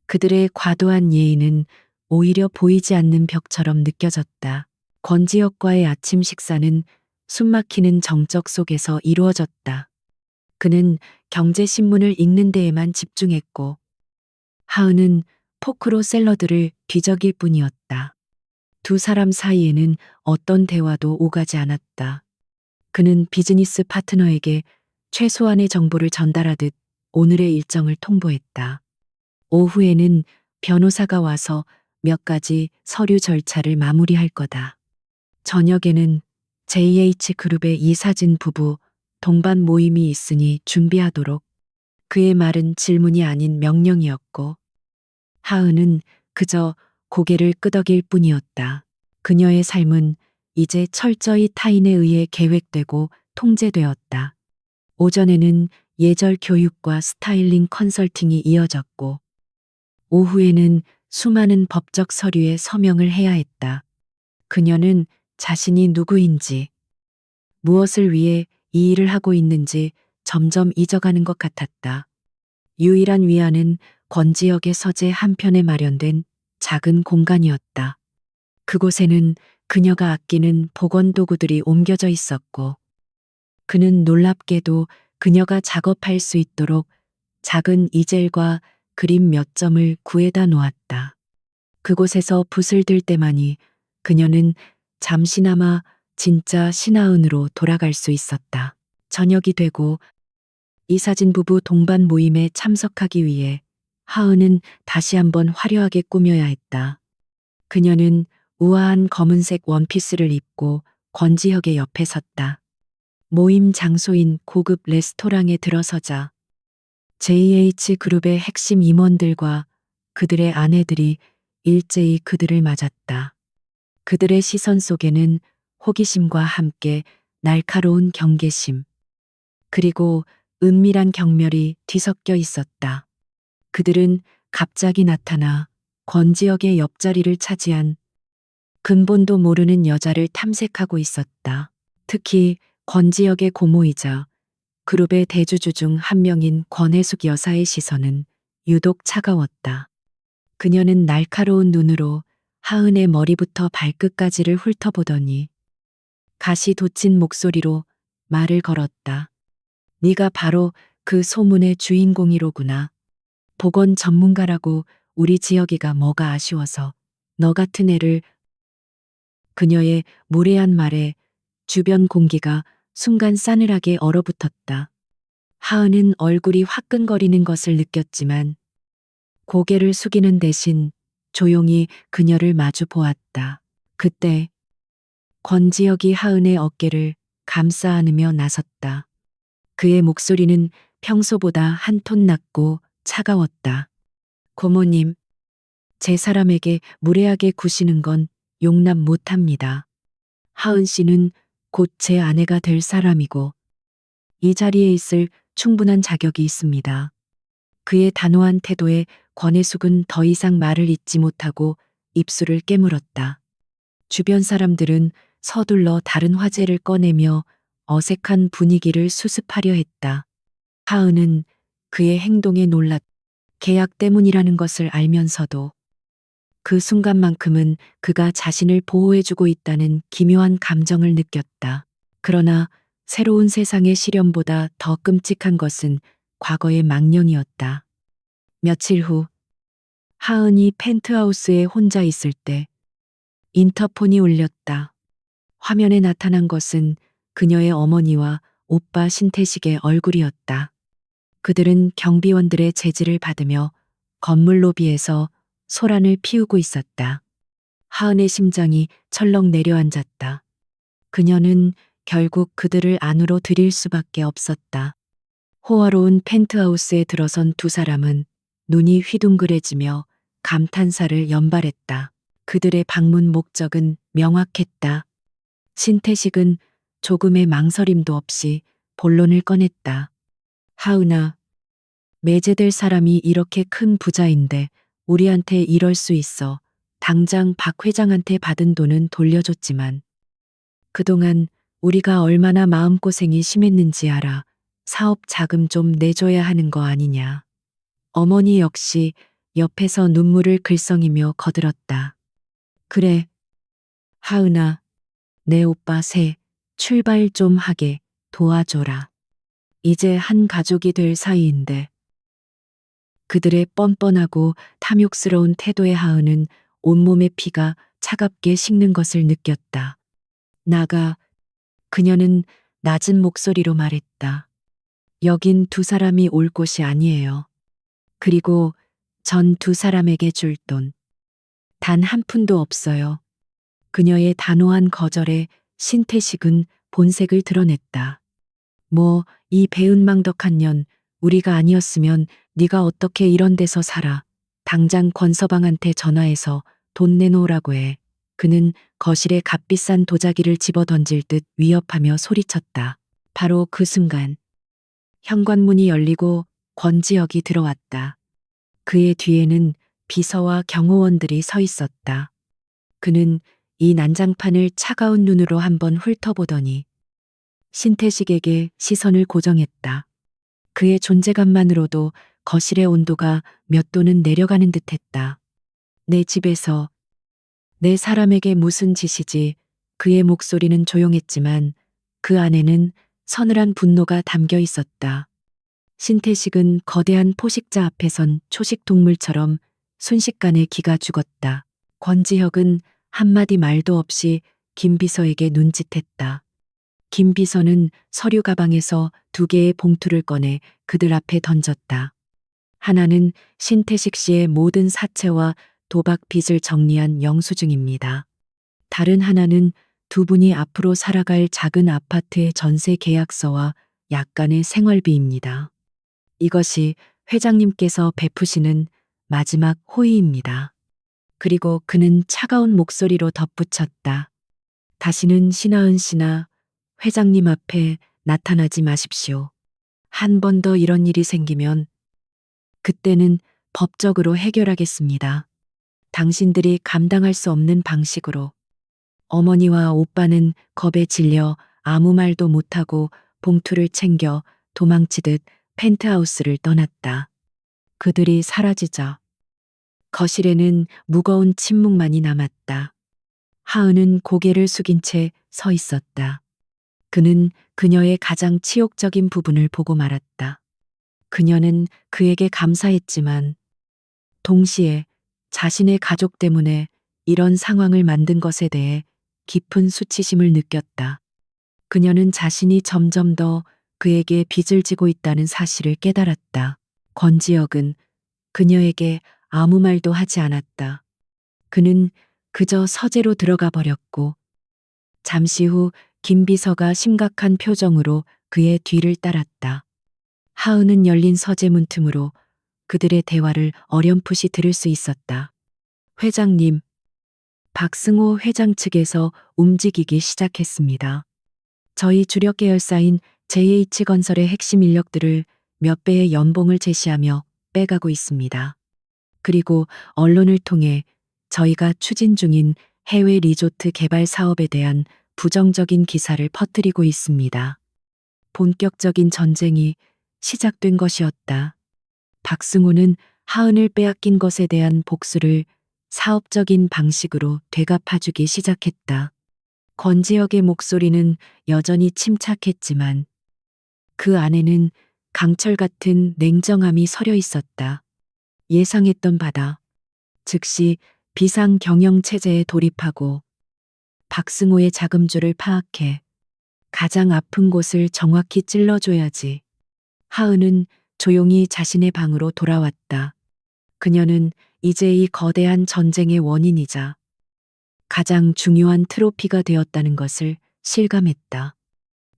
그들의 과도한 예의는 오히려 보이지 않는 벽처럼 느껴졌다. 권지혁과의 아침 식사는 숨막히는 정적 속에서 이루어졌다. 그는 경제신문을 읽는 데에만 집중했고 하은은 포크로 샐러드를 뒤적일 뿐이었다. 두 사람 사이에는 어떤 대화도 오가지 않았다. 그는 비즈니스 파트너에게 최소한의 정보를 전달하듯 오늘의 일정을 통보했다. 오후에는 변호사가 와서 몇 가지 서류 절차를 마무리할 거다. 저녁에는 JH그룹의 이사진 부부 동반 모임이 있으니 준비하도록. 그의 말은 질문이 아닌 명령이었고 하은은 그저 고개를 끄덕일 뿐이었다. 그녀의 삶은 이제 철저히 타인에 의해 계획되고 통제되었다. 오전에는 예절 교육과 스타일링 컨설팅이 이어졌고 오후에는 수많은 법적 서류에 서명을 해야 했다. 그녀는 자신이 누구인지, 무엇을 위해 이 일을 하고 있는지 점점 잊어가는 것 같았다. 유일한 위안은 권지혁의 서재 한편에 마련된 작은 공간이었다. 그곳에는 그녀가 아끼는 보건도구들이 옮겨져 있었고, 그는 놀랍게도 그녀가 작업할 수 있도록 작은 이젤과 그림 몇 점을 구해다 놓았다. 그곳에서 붓을 들 때만이 그녀는 잠시나마 진짜 신하은으로 돌아갈 수 있었다. 저녁이 되고 이사진 부부 동반 모임에 참석하기 위해 하은은 다시 한번 화려하게 꾸며야 했다. 그녀는 우아한 검은색 원피스를 입고 권지혁의 옆에 섰다. 모임 장소인 고급 레스토랑에 들어서자 JH그룹의 핵심 임원들과 그들의 아내들이 일제히 그들을 맞았다. 그들의 시선 속에는 호기심과 함께 날카로운 경계심, 그리고 은밀한 경멸이 뒤섞여 있었다. 그들은 갑자기 나타나 권지혁의 옆자리를 차지한 근본도 모르는 여자를 탐색하고 있었다. 특히 권지혁의 고모이자 그룹의 대주주 중 한 명인 권혜숙 여사의 시선은 유독 차가웠다. 그녀는 날카로운 눈으로 하은의 머리부터 발끝까지를 훑어보더니 가시 돋친 목소리로 말을 걸었다. 네가 바로 그 소문의 주인공이로구나. 보건 전문가라고 우리 지역이가 뭐가 아쉬워서 너 같은 애를. 그녀의 무례한 말에 주변 공기가 순간 싸늘하게 얼어붙었다. 하은은 얼굴이 화끈거리는 것을 느꼈지만 고개를 숙이는 대신 조용히 그녀를 마주 보았다. 그때 권지혁이 하은의 어깨를 감싸 안으며 나섰다. 그의 목소리는 평소보다 한 톤 낮고 차가웠다. 고모님, 제 사람에게 무례하게 구시는 건 용납 못합니다. 하은 씨는 곧 제 아내가 될 사람이고 이 자리에 있을 충분한 자격이 있습니다. 그의 단호한 태도에 권혜숙은 더 이상 말을 잇지 못하고 입술을 깨물었다. 주변 사람들은 서둘러 다른 화제를 꺼내며 어색한 분위기를 수습하려 했다. 하은은 그의 행동에 놀랐다. 계약 때문이라는 것을 알면서도 그 순간만큼은 그가 자신을 보호해주고 있다는 기묘한 감정을 느꼈다. 그러나 새로운 세상의 시련보다 더 끔찍한 것은 과거의 망령이었다. 며칠 후 하은이 펜트하우스에 혼자 있을 때 인터폰이 울렸다. 화면에 나타난 것은 그녀의 어머니와 오빠 신태식의 얼굴이었다. 그들은 경비원들의 제지를 받으며 건물 로비에서 소란을 피우고 있었다. 하은의 심장이 철렁 내려앉았다. 그녀는 결국 그들을 안으로 들일 수밖에 없었다. 호화로운 펜트하우스에 들어선 두 사람은 눈이 휘둥그레지며 감탄사를 연발했다. 그들의 방문 목적은 명확했다. 신태식은 조금의 망설임도 없이 본론을 꺼냈다. 하은아, 매제될 사람이 이렇게 큰 부자인데 우리한테 이럴 수 있어. 당장 박 회장한테 받은 돈은 돌려줬지만 그동안 우리가 얼마나 마음고생이 심했는지 알아. 사업 자금 좀 내줘야 하는 거 아니냐. 어머니 역시 옆에서 눈물을 글썽이며 거들었다. 그래, 하은아, 내 오빠 새 출발 좀 하게 도와줘라. 이제 한 가족이 될 사이인데. 그들의 뻔뻔하고 탐욕스러운 태도에 하은은 온몸의 피가 차갑게 식는 것을 느꼈다. 나가. 그녀는 낮은 목소리로 말했다. 여긴 두 사람이 올 곳이 아니에요. 그리고 전 두 사람에게 줄 돈 단 한 푼도 없어요. 그녀의 단호한 거절에 신태식은 본색을 드러냈다. 뭐 이 배은망덕한 년, 우리가 아니었으면 네가 어떻게 이런 데서 살아. 당장 권서방한테 전화해서 돈 내놓으라고 해. 그는 거실에 값비싼 도자기를 집어 던질 듯 위협하며 소리쳤다. 바로 그 순간 현관문이 열리고 권지혁이 들어왔다. 그의 뒤에는 비서와 경호원들이 서 있었다. 그는 이 난장판을 차가운 눈으로 한번 훑어보더니 신태식에게 시선을 고정했다. 그의 존재감만으로도 거실의 온도가 몇 도는 내려가는 듯했다. 내 집에서 내 사람에게 무슨 짓이지. 그의 목소리는 조용했지만 그 안에는 서늘한 분노가 담겨 있었다. 신태식은 거대한 포식자 앞에선 초식 동물처럼 순식간에 기가 죽었다. 권지혁은 한마디 말도 없이 김 비서에게 눈짓했다. 김 비서는 서류 가방에서 두 개의 봉투를 꺼내 그들 앞에 던졌다. 하나는 신태식 씨의 모든 사채와 도박 빚을 정리한 영수증입니다. 다른 하나는 두 분이 앞으로 살아갈 작은 아파트의 전세 계약서와 약간의 생활비입니다. 이것이 회장님께서 베푸시는 마지막 호의입니다. 그리고 그는 차가운 목소리로 덧붙였다. 다시는 신하은 씨나 회장님 앞에 나타나지 마십시오. 한 번 더 이런 일이 생기면 그때는 법적으로 해결하겠습니다. 당신들이 감당할 수 없는 방식으로. 어머니와 오빠는 겁에 질려 아무 말도 못하고 봉투를 챙겨 도망치듯 펜트하우스를 떠났다. 그들이 사라지자 거실에는 무거운 침묵만이 남았다. 하은은 고개를 숙인 채 서 있었다. 그는 그녀의 가장 치욕적인 부분을 보고 말았다. 그녀는 그에게 감사했지만 동시에 자신의 가족 때문에 이런 상황을 만든 것에 대해 깊은 수치심을 느꼈다. 그녀는 자신이 점점 더 그에게 빚을 지고 있다는 사실을 깨달았다. 권지혁은 그녀에게 아무 말도 하지 않았다. 그는 그저 서재로 들어가 버렸고 잠시 후 김 비서가 심각한 표정으로 그의 뒤를 따랐다. 하은은 열린 서재 문틈으로 그들의 대화를 어렴풋이 들을 수 있었다. 회장님, 박승호 회장 측에서 움직이기 시작했습니다. 저희 주력 계열사인 JH건설의 핵심 인력들을 몇 배의 연봉을 제시하며 빼가고 있습니다. 그리고 언론을 통해 저희가 추진 중인 해외 리조트 개발 사업에 대한 부정적인 기사를 퍼뜨리고 있습니다. 본격적인 전쟁이 시작된 것이었다. 박승호는 하은을 빼앗긴 것에 대한 복수를 사업적인 방식으로 되갚아주기 시작했다. 권지혁의 목소리는 여전히 침착했지만 그 안에는 강철 같은 냉정함이 서려 있었다. 예상했던 바다. 즉시 비상 경영 체제에 돌입하고 박승호의 자금줄을 파악해 가장 아픈 곳을 정확히 찔러줘야지. 하은은 조용히 자신의 방으로 돌아왔다. 그녀는 이제 이 거대한 전쟁의 원인이자 가장 중요한 트로피가 되었다는 것을 실감했다.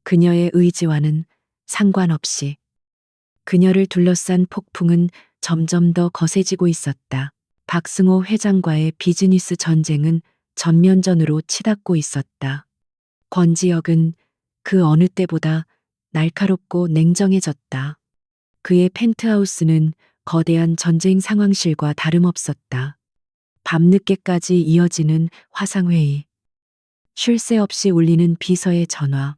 그녀의 의지와는 상관없이 그녀를 둘러싼 폭풍은 점점 더 거세지고 있었다. 박승호 회장과의 비즈니스 전쟁은 전면전으로 치닫고 있었다. 권지혁은 그 어느 때보다 날카롭고 냉정해졌다. 그의 펜트하우스는 거대한 전쟁 상황실과 다름없었다. 밤늦게까지 이어지는 화상회의, 쉴 새 없이 울리는 비서의 전화,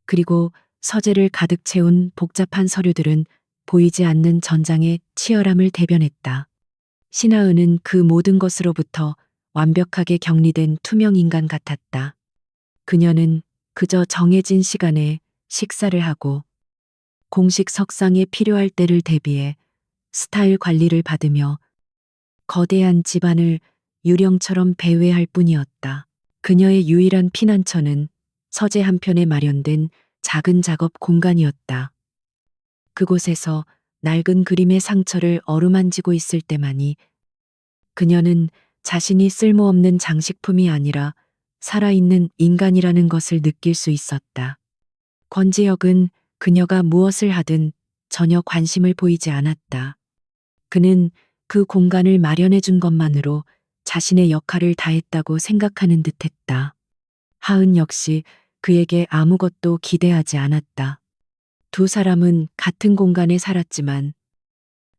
그리고 서재를 가득 채운 복잡한 서류들은 보이지 않는 전장의 치열함을 대변했다. 신하은은 그 모든 것으로부터 완벽하게 격리된 투명 인간 같았다. 그녀는 그저 정해진 시간에 식사를 하고 공식 석상에 필요할 때를 대비해 스타일 관리를 받으며 거대한 집안을 유령처럼 배회할 뿐이었다. 그녀의 유일한 피난처는 서재 한편에 마련된 작은 작업 공간이었다. 그곳에서 낡은 그림의 상처를 어루만지고 있을 때만이 그녀는 자신이 쓸모없는 장식품이 아니라 살아있는 인간이라는 것을 느낄 수 있었다. 권지혁은 그녀가 무엇을 하든 전혀 관심을 보이지 않았다. 그는 그 공간을 마련해 준 것만으로 자신의 역할을 다했다고 생각하는 듯했다. 하은 역시 그에게 아무것도 기대하지 않았다. 두 사람은 같은 공간에 살았지만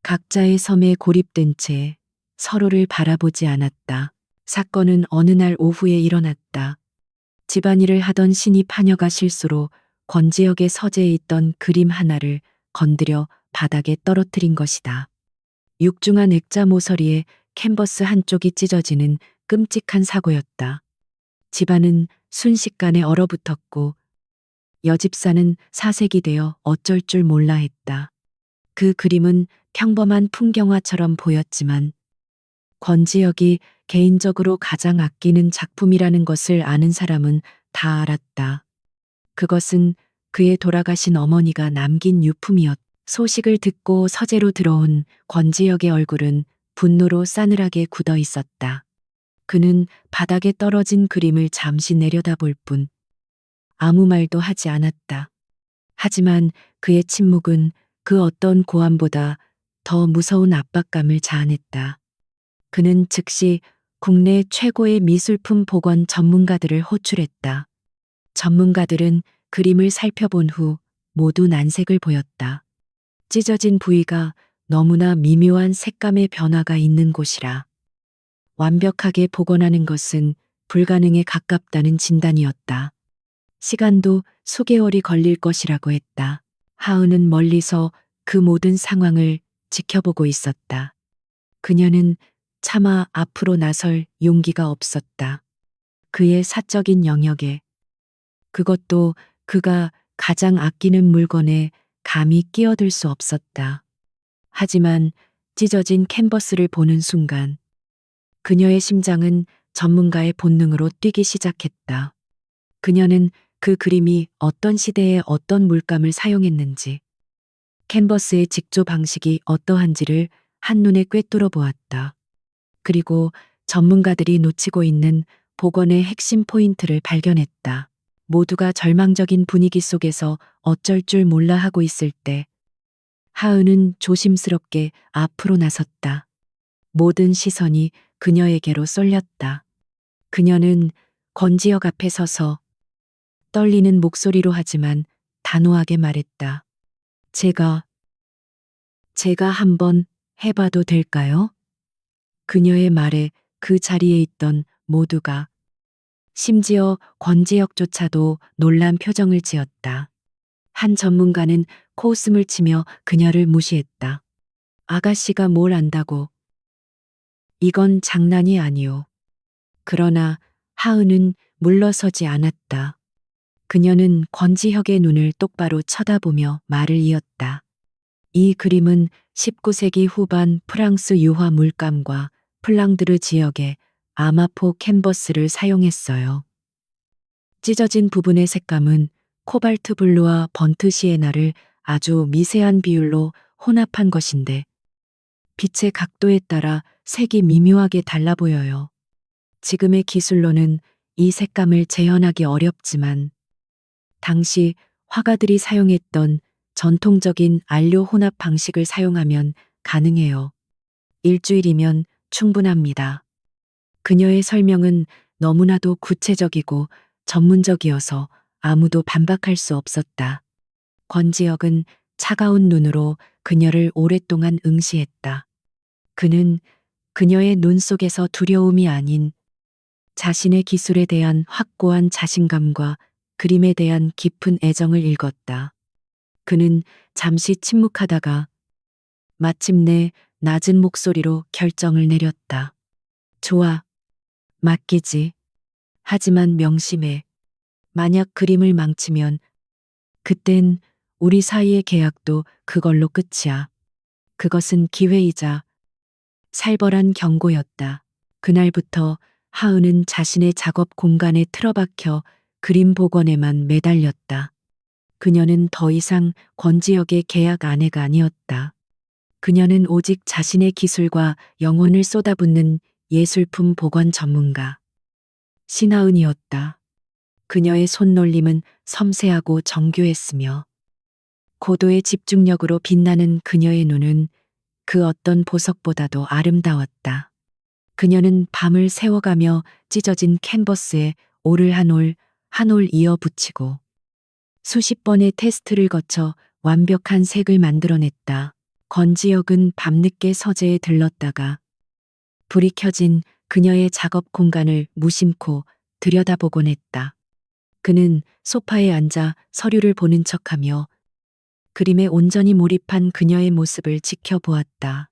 각자의 섬에 고립된 채 서로를 바라보지 않았다. 사건은 어느 날 오후에 일어났다. 집안일을 하던 신입 하녀가 실수로 권지혁의 서재에 있던 그림 하나를 건드려 바닥에 떨어뜨린 것이다. 육중한 액자 모서리에 캔버스 한쪽이 찢어지는 끔찍한 사고였다. 집안은 순식간에 얼어붙었고 여집사는 사색이 되어 어쩔 줄 몰라 했다. 그 그림은 평범한 풍경화처럼 보였지만 권지혁이 개인적으로 가장 아끼는 작품이라는 것을 아는 사람은 다 알았다. 그것은 그의 돌아가신 어머니가 남긴 유품이었다. 소식을 듣고 서재로 들어온 권지혁의 얼굴은 분노로 싸늘하게 굳어 있었다. 그는 바닥에 떨어진 그림을 잠시 내려다볼 뿐 아무 말도 하지 않았다. 하지만 그의 침묵은 그 어떤 고함보다 더 무서운 압박감을 자아냈다. 그는 즉시 국내 최고의 미술품 복원 전문가들을 호출했다. 전문가들은 그림을 살펴본 후 모두 난색을 보였다. 찢어진 부위가 너무나 미묘한 색감의 변화가 있는 곳이라 완벽하게 복원하는 것은 불가능에 가깝다는 진단이었다. 시간도 수개월이 걸릴 것이라고 했다. 하은은 멀리서 그 모든 상황을 지켜보고 있었다. 그녀는 차마 앞으로 나설 용기가 없었다. 그의 사적인 영역에, 그것도 그가 가장 아끼는 물건에 감히 끼어들 수 없었다. 하지만 찢어진 캔버스를 보는 순간 그녀의 심장은 전문가의 본능으로 뛰기 시작했다. 그녀는 그 그림이 어떤 시대에 어떤 물감을 사용했는지, 캔버스의 직조 방식이 어떠한지를 한눈에 꿰뚫어 보았다. 그리고 전문가들이 놓치고 있는 복원의 핵심 포인트를 발견했다. 모두가 절망적인 분위기 속에서 어쩔 줄 몰라 하고 있을 때 하은은 조심스럽게 앞으로 나섰다. 모든 시선이 그녀에게로 쏠렸다. 그녀는 권지혁 앞에 서서 떨리는 목소리로 하지만 단호하게 말했다. 제가 한번 해봐도 될까요? 그녀의 말에 그 자리에 있던 모두가, 심지어 권지혁조차도 놀란 표정을 지었다. 한 전문가는 코웃음을 치며 그녀를 무시했다. 아가씨가 뭘 안다고. 이건 장난이 아니오. 그러나 하은은 물러서지 않았다. 그녀는 권지혁의 눈을 똑바로 쳐다보며 말을 이었다. 이 그림은 19세기 후반 프랑스 유화 물감과 플랑드르 지역의 아마포 캔버스를 사용했어요. 찢어진 부분의 색감은 코발트 블루와 번트 시에나를 아주 미세한 비율로 혼합한 것인데 빛의 각도에 따라 색이 미묘하게 달라 보여요. 지금의 기술로는 이 색감을 재현하기 어렵지만 당시 화가들이 사용했던 전통적인 안료 혼합 방식을 사용하면 가능해요. 일주일이면 충분합니다. 그녀의 설명은 너무나도 구체적이고 전문적이어서 아무도 반박할 수 없었다. 권지혁은 차가운 눈으로 그녀를 오랫동안 응시했다. 그는 그녀의 눈 속에서 두려움이 아닌 자신의 기술에 대한 확고한 자신감과 그림에 대한 깊은 애정을 읽었다. 그는 잠시 침묵하다가 마침내 낮은 목소리로 결정을 내렸다. 좋아, 맡기지. 하지만 명심해. 만약 그림을 망치면 그땐 우리 사이의 계약도 그걸로 끝이야. 그것은 기회이자 살벌한 경고였다. 그날부터 하은은 자신의 작업 공간에 틀어박혀 그림 복원에만 매달렸다. 그녀는 더 이상 권지혁의 계약 아내가 아니었다. 그녀는 오직 자신의 기술과 영혼을 쏟아붓는 예술품 복원 전문가 신하은이었다. 그녀의 손놀림은 섬세하고 정교했으며 고도의 집중력으로 빛나는 그녀의 눈은 그 어떤 보석보다도 아름다웠다. 그녀는 밤을 새워가며 찢어진 캔버스에 올을 한 올 이어 붙이고 수십 번의 테스트를 거쳐 완벽한 색을 만들어냈다. 권지혁은 밤늦게 서재에 들렀다가 불이 켜진 그녀의 작업 공간을 무심코 들여다보곤 했다. 그는 소파에 앉아 서류를 보는 척하며 그림에 온전히 몰입한 그녀의 모습을 지켜보았다.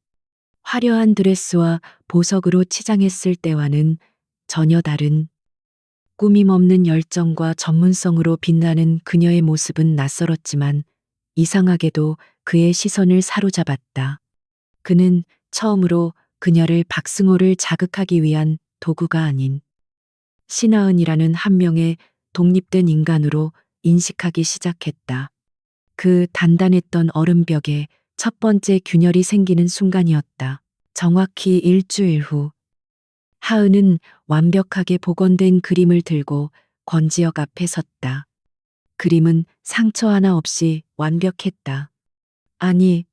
화려한 드레스와 보석으로 치장했을 때와는 전혀 다른 꾸밈 없는 열정과 전문성으로 빛나는 그녀의 모습은 낯설었지만 이상하게도 그의 시선을 사로잡았다. 그는 처음으로 그녀를 박승호를 자극하기 위한 도구가 아닌 신하은이라는 한 명의 독립된 인간으로 인식하기 시작했다. 그 단단했던 얼음벽에 첫 번째 균열이 생기는 순간이었다. 정확히 일주일 후, 하은은 완벽하게 복원된 그림을 들고 권지혁 앞에 섰다. 그림은 상처 하나 없이 완벽했다. 아니,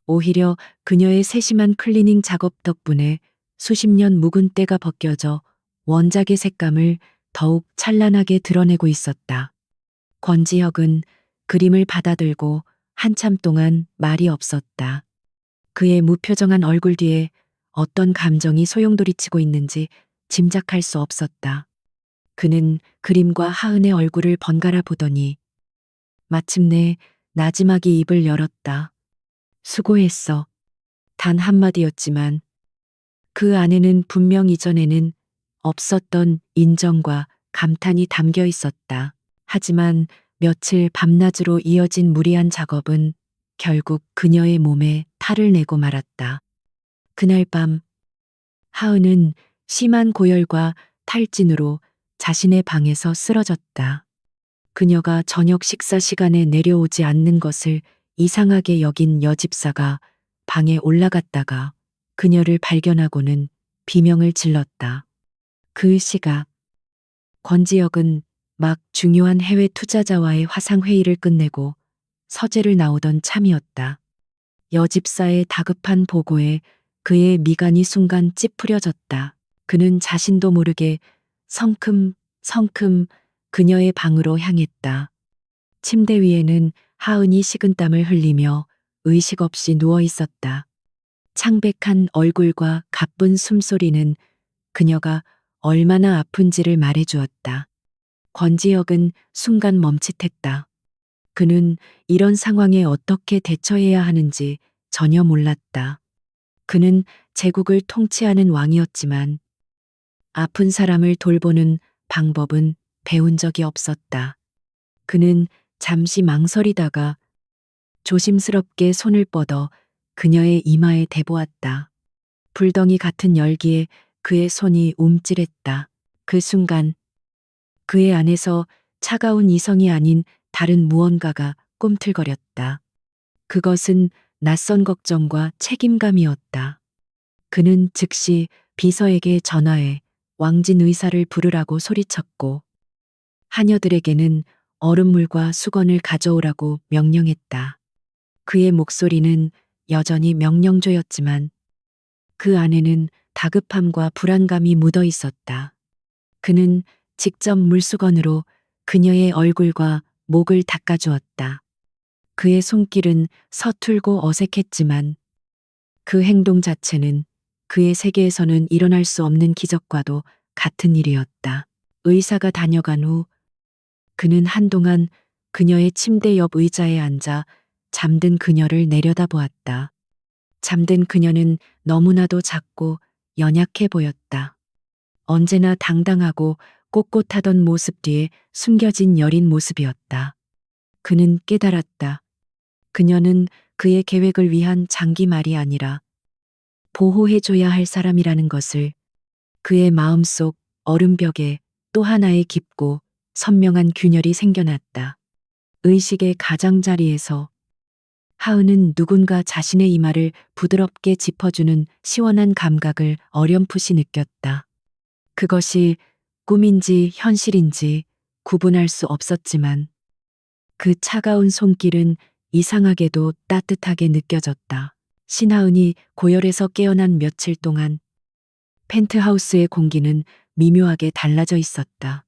오히려 그녀의 세심한 클리닝 작업 덕분에 수십 년 묵은 때가 벗겨져 원작의 색감을 더욱 찬란하게 드러내고 있었다. 권지혁은 그림을 받아들고 한참 동안 말이 없었다. 그의 무표정한 얼굴 뒤에 어떤 감정이 소용돌이치고 있는지 짐작할 수 없었다. 그는 그림과 하은의 얼굴을 번갈아 보더니 마침내 나지막이 입을 열었다. 수고했어. 단 한마디였지만 그 안에는 분명 이전에는 없었던 인정과 감탄이 담겨 있었다. 하지만 며칠 밤낮으로 이어진 무리한 작업은 결국 그녀의 몸에 탈을 내고 말았다. 그날 밤 하은은 심한 고열과 탈진으로 자신의 방에서 쓰러졌다. 그녀가 저녁 식사 시간에 내려오지 않는 것을 이상하게 여긴 여집사가 방에 올라갔다가 그녀를 발견하고는 비명을 질렀다. 그 시각 권지혁은 막 중요한 해외 투자자와의 화상회의를 끝내고 서재를 나오던 참이었다. 여집사의 다급한 보고에 그의 미간이 순간 찌푸려졌다. 그는 자신도 모르게 성큼성큼 그녀의 방으로 향했다. 침대 위에는 하은이 식은땀을 흘리며 의식 없이 누워 있었다. 창백한 얼굴과 가쁜 숨소리는 그녀가 얼마나 아픈지를 말해주었다. 권지혁은 순간 멈칫했다. 그는 이런 상황에 어떻게 대처해야 하는지 전혀 몰랐다. 그는 제국을 통치하는 왕이었지만 아픈 사람을 돌보는 방법은 배운 적이 없었다. 그는 잠시 망설이다가 조심스럽게 손을 뻗어 그녀의 이마에 대보았다. 불덩이 같은 열기에 그의 손이 움찔했다. 그 순간 그의 안에서 차가운 이성이 아닌 다른 무언가가 꿈틀거렸다. 그것은 낯선 걱정과 책임감이었다. 그는 즉시 비서에게 전화해 왕진 의사를 부르라고 소리쳤고 하녀들에게는 얼음물과 수건을 가져오라고 명령했다. 그의 목소리는 여전히 명령조였지만 그 안에는 다급함과 불안감이 묻어 있었다. 그는 직접 물수건으로 그녀의 얼굴과 목을 닦아주었다. 그의 손길은 서툴고 어색했지만 그 행동 자체는 그의 세계에서는 일어날 수 없는 기적과도 같은 일이었다. 의사가 다녀간 후 그는 한동안 그녀의 침대 옆 의자에 앉아 잠든 그녀를 내려다보았다. 잠든 그녀는 너무나도 작고 연약해 보였다. 언제나 당당하고 꼿꼿하던 모습 뒤에 숨겨진 여린 모습이었다. 그는 깨달았다. 그녀는 그의 계획을 위한 장기말이 아니라 보호해줘야 할 사람이라는 것을. 그의 마음속 얼음벽에 또 하나의 깊고 선명한 균열이 생겨났다. 의식의 가장자리에서 하은은 누군가 자신의 이마를 부드럽게 짚어주는 시원한 감각을 어렴풋이 느꼈다. 그것이 꿈인지 현실인지 구분할 수 없었지만 그 차가운 손길은 이상하게도 따뜻하게 느껴졌다. 신하은이 고열에서 깨어난 며칠 동안 펜트하우스의 공기는 미묘하게 달라져 있었다.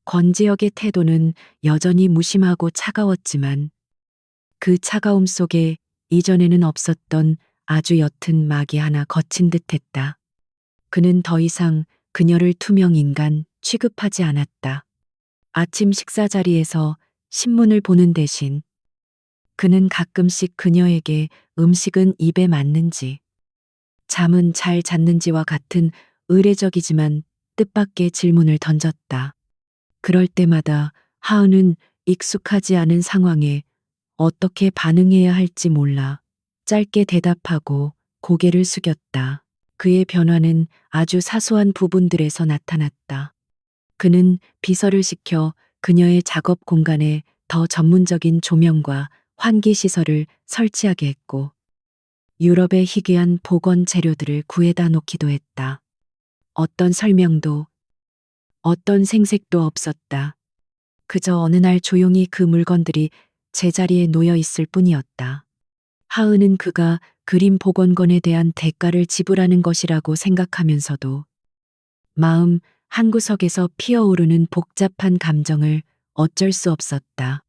권지혁의 태도는 여전히 무심하고 차가웠지만 그 차가움 속에 이전에는 없었던 아주 옅은 막이 하나 거친 듯했다. 그는 더 이상 그녀를 투명 인간 취급하지 않았다. 아침 식사 자리에서 신문을 보는 대신 그는 가끔씩 그녀에게 음식은 입에 맞는지, 잠은 잘 잤는지와 같은 의례적이지만 뜻밖의 질문을 던졌다. 그럴 때마다 하은은 익숙하지 않은 상황에 어떻게 반응해야 할지 몰라 짧게 대답하고 고개를 숙였다. 그의 변화는 아주 사소한 부분들에서 나타났다. 그는 비서를 시켜 그녀의 작업 공간에 더 전문적인 조명과 환기 시설을 설치하게 했고 유럽의 희귀한 복원 재료들을 구해다 놓기도 했다. 어떤 설명도 어떤 생색도 없었다. 그저 어느 날 조용히 그 물건들이 제자리에 놓여 있을 뿐이었다. 하은은 그가 그림 복원건에 대한 대가를 지불하는 것이라고 생각하면서도 마음 한구석에서 피어오르는 복잡한 감정을 어쩔 수 없었다.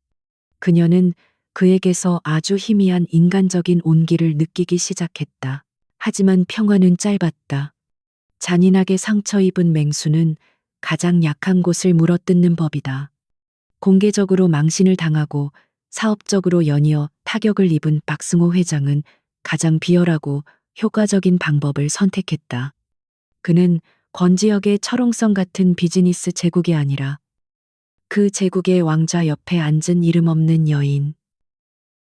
그녀는 그에게서 아주 희미한 인간적인 온기를 느끼기 시작했다. 하지만 평화는 짧았다. 잔인하게 상처 입은 맹수는 가장 약한 곳을 물어뜯는 법이다. 공개적으로 망신을 당하고 사업적으로 연이어 타격을 입은 박승호 회장은 가장 비열하고 효과적인 방법을 선택했다. 그는 권지혁의 철옹성 같은 비즈니스 제국이 아니라 그 제국의 왕좌 옆에 앉은 이름 없는 여인,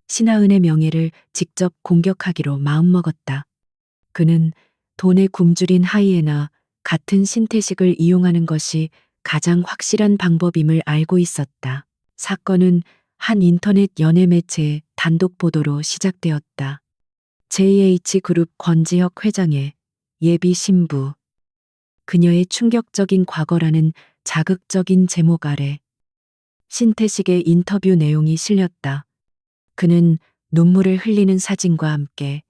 신하은의 명예를 직접 공격하기로 마음먹었다. 그는 돈에 굶주린 하이에나 같은 신태식을 이용하는 것이 가장 확실한 방법임을 알고 있었다. 사건은 한 인터넷 연예 매체의 단독 보도로 시작되었다. JH그룹 권지혁 회장의 예비 신부. 그녀의 충격적인 과거라는 자극적인 제목 아래 신태식의 인터뷰 내용이 실렸다. 그는 눈물을 흘리는 사진과 함께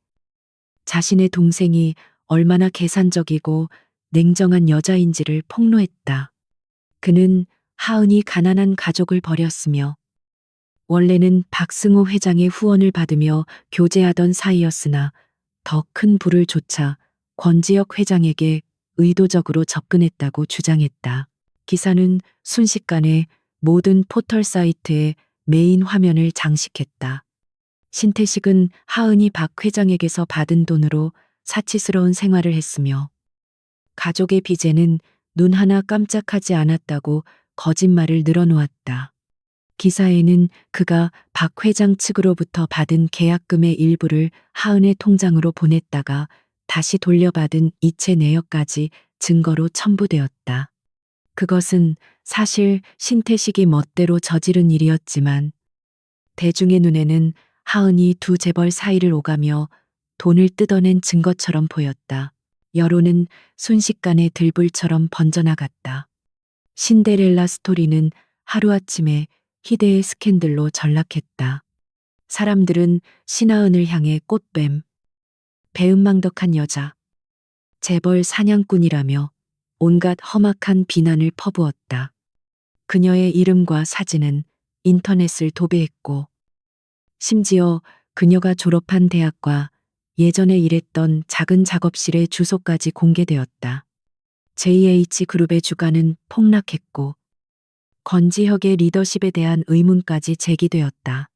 자신의 동생이 얼마나 계산적이고 냉정한 여자인지를 폭로했다. 그는 하은이 가난한 가족을 버렸으며 원래는 박승호 회장의 후원을 받으며 교제하던 사이였으나 더 큰 부를 좇아 권지혁 회장에게 의도적으로 접근했다고 주장했다. 기사는 순식간에 모든 포털 사이트의 메인 화면을 장식했다. 신태식은 하은이 박 회장에게서 받은 돈으로 사치스러운 생활을 했으며 가족의 빚에는 눈 하나 깜짝하지 않았다고 거짓말을 늘어놓았다. 기사에는 그가 박 회장 측으로부터 받은 계약금의 일부를 하은의 통장으로 보냈다가 다시 돌려받은 이체 내역까지 증거로 첨부되었다. 그것은 사실 신태식이 멋대로 저지른 일이었지만 대중의 눈에는 하은이 두 재벌 사이를 오가며 돈을 뜯어낸 증거처럼 보였다. 여론은 순식간에 들불처럼 번져나갔다. 신데렐라 스토리는 하루아침에 희대의 스캔들로 전락했다. 사람들은 신하은을 향해 꽃뱀, 배은망덕한 여자, 재벌 사냥꾼이라며 온갖 험악한 비난을 퍼부었다. 그녀의 이름과 사진은 인터넷을 도배했고 심지어 그녀가 졸업한 대학과 예전에 일했던 작은 작업실의 주소까지 공개되었다. JH그룹의 주가는 폭락했고 권지혁의 리더십에 대한 의문까지 제기되었다.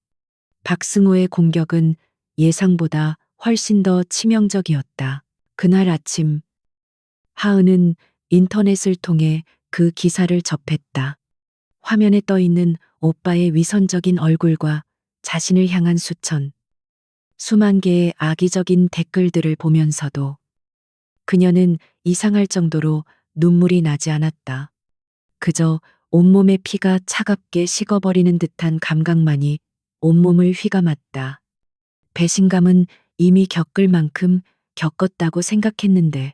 박승호의 공격은 예상보다 훨씬 더 치명적이었다. 그날 아침 하은은 인터넷을 통해 그 기사를 접했다. 화면에 떠 있는 오빠의 위선적인 얼굴과 자신을 향한 수만 개의 악의적인 댓글들을 보면서도 그녀는 이상할 정도로 눈물이 나지 않았다. 그저 온몸의 피가 차갑게 식어버리는 듯한 감각만이 온몸을 휘감았다. 배신감은 이미 겪을 만큼 겪었다고 생각했는데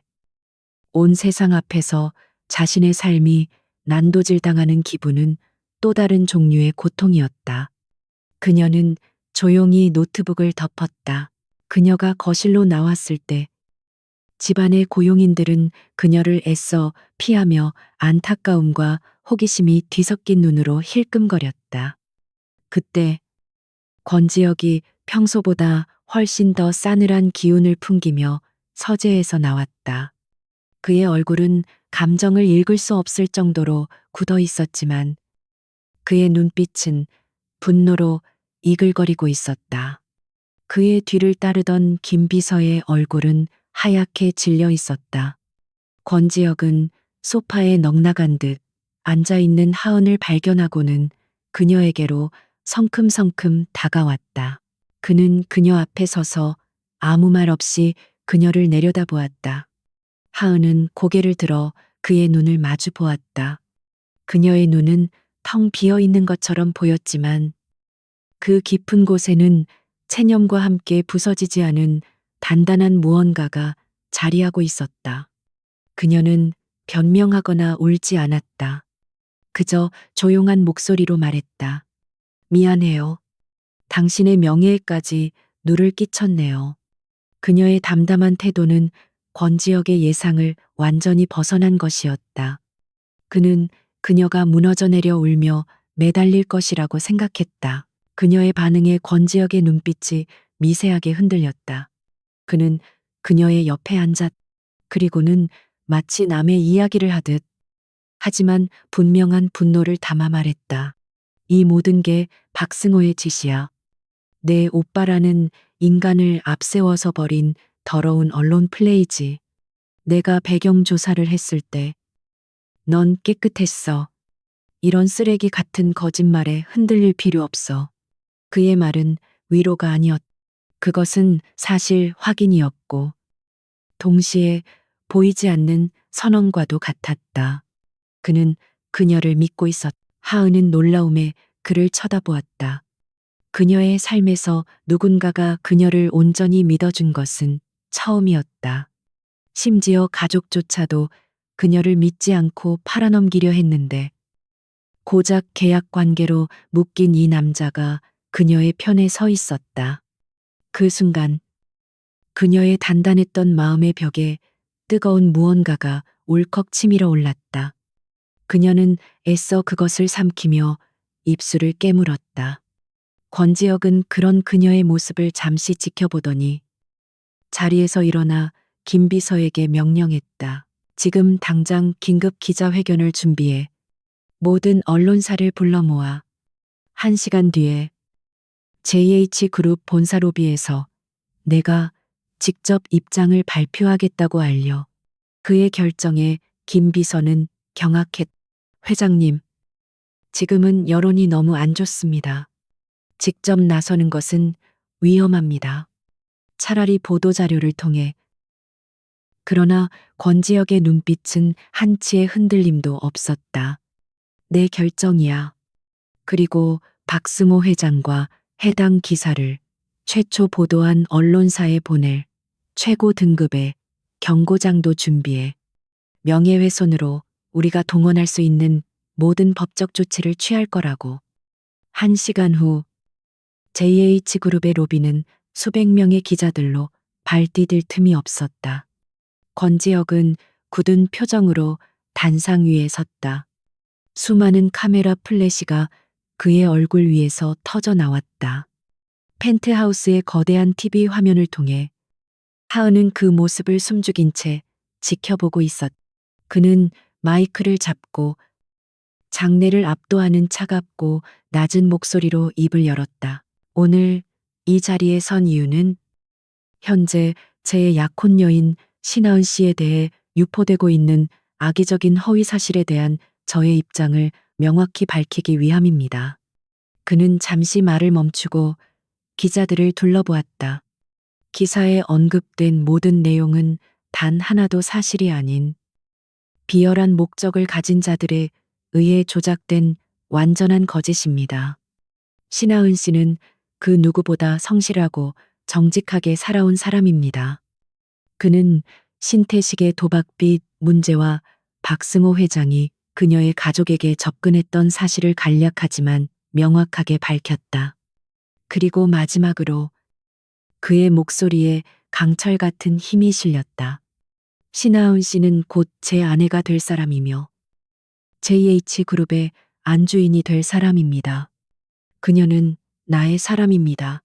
온 세상 앞에서 자신의 삶이 난도질당하는 기분은 또 다른 종류의 고통이었다. 그녀는 조용히 노트북을 덮었다. 그녀가 거실로 나왔을 때 집안의 고용인들은 그녀를 애써 피하며 안타까움과 호기심이 뒤섞인 눈으로 힐끔거렸다. 그때 권지혁이 평소보다 훨씬 더 싸늘한 기운을 풍기며 서재에서 나왔다. 그의 얼굴은 감정을 읽을 수 없을 정도로 굳어 있었지만 그의 눈빛은 분노로 이글거리고 있었다. 그의 뒤를 따르던 김 비서의 얼굴은 하얗게 질려 있었다. 권지혁은 소파에 넋나간 듯 앉아있는 하은을 발견하고는 그녀에게로 성큼성큼 다가왔다. 그는 그녀 앞에 서서 아무 말 없이 그녀를 내려다보았다. 하은은 고개를 들어 그의 눈을 마주 보았다. 그녀의 눈은 텅 비어 있는 것처럼 보였지만 그 깊은 곳에는 체념과 함께 부서지지 않은 단단한 무언가가 자리하고 있었다. 그녀는 변명하거나 울지 않았다. 그저 조용한 목소리로 말했다. 미안해요. 당신의 명예에까지 누를 끼쳤네요. 그녀의 담담한 태도는 권지혁의 예상을 완전히 벗어난 것이었다. 그는 그녀가 무너져 내려 울며 매달릴 것이라고 생각했다. 그녀의 반응에 권지혁의 눈빛이 미세하게 흔들렸다. 그는 그녀의 옆에 앉았. 그리고는 마치 남의 이야기를 하듯 하지만 분명한 분노를 담아 말했다. 이 모든 게 박승호의 짓이야. 내 오빠라는 인간을 앞세워서 벌인 더러운 언론 플레이지. 내가 배경 조사를 했을 때 넌 깨끗했어. 이런 쓰레기 같은 거짓말에 흔들릴 필요 없어. 그의 말은 위로가 아니었. 그것은 사실 확인이었고 동시에 보이지 않는 선언과도 같았다. 그는 그녀를 믿고 있었. 하은은 놀라움에 그를 쳐다보았다. 그녀의 삶에서 누군가가 그녀를 온전히 믿어준 것은 처음이었다. 심지어 가족조차도 그녀를 믿지 않고 팔아넘기려 했는데 고작 계약 관계로 묶인 이 남자가 그녀의 편에 서 있었다. 그 순간 그녀의 단단했던 마음의 벽에 뜨거운 무언가가 울컥 치밀어 올랐다. 그녀는 애써 그것을 삼키며 입술을 깨물었다. 권지혁은 그런 그녀의 모습을 잠시 지켜보더니 자리에서 일어나 김 비서에게 명령했다. 지금 당장 긴급 기자회견을 준비해 모든 언론사를 불러 모아 1시간 뒤에 JH그룹 본사 로비에서 내가 직접 입장을 발표하겠다고 알려. 그의 결정에 김 비서는 경악했. 회장님, 지금은 여론이 너무 안 좋습니다. 직접 나서는 것은 위험합니다. 차라리 보도자료를 통해. 그러나 권지혁의 눈빛은 한치의 흔들림도 없었다. 내 결정이야. 그리고 박승호 회장과 해당 기사를 최초 보도한 언론사에 보낼 최고 등급의 경고장도 준비해. 명예훼손으로 우리가 동원할 수 있는 모든 법적 조치를 취할 거라고. 1시간 후 JH그룹의 로비는 수백 명의 기자들로 발디딜 틈이 없었다. 권지혁은 굳은 표정으로 단상 위에 섰다. 수많은 카메라 플래시가 그의 얼굴 위에서 터져 나왔다. 펜트하우스의 거대한 TV 화면을 통해 하은은 그 모습을 숨죽인 채 지켜보고 있었. 그는 마이크를 잡고 장내를 압도하는 차갑고 낮은 목소리로 입을 열었다. 오늘 이 자리에 선 이유는 현재 제 약혼 여인 신하은 씨에 대해 유포되고 있는 악의적인 허위 사실에 대한 저의 입장을 명확히 밝히기 위함입니다. 그는 잠시 말을 멈추고 기자들을 둘러보았다. 기사에 언급된 모든 내용은 단 하나도 사실이 아닌 비열한 목적을 가진 자들에 의해 조작된 완전한 거짓입니다. 신하은 씨는 그 누구보다 성실하고 정직하게 살아온 사람입니다. 그는 신태식의 도박빚 문제와 박승호 회장이 그녀의 가족에게 접근했던 사실을 간략하지만 명확하게 밝혔다. 그리고 마지막으로 그의 목소리에 강철 같은 힘이 실렸다. 신하은 씨는 곧 제 아내가 될 사람이며 JH그룹의 안주인이 될 사람입니다. 그녀는 나의 사람입니다.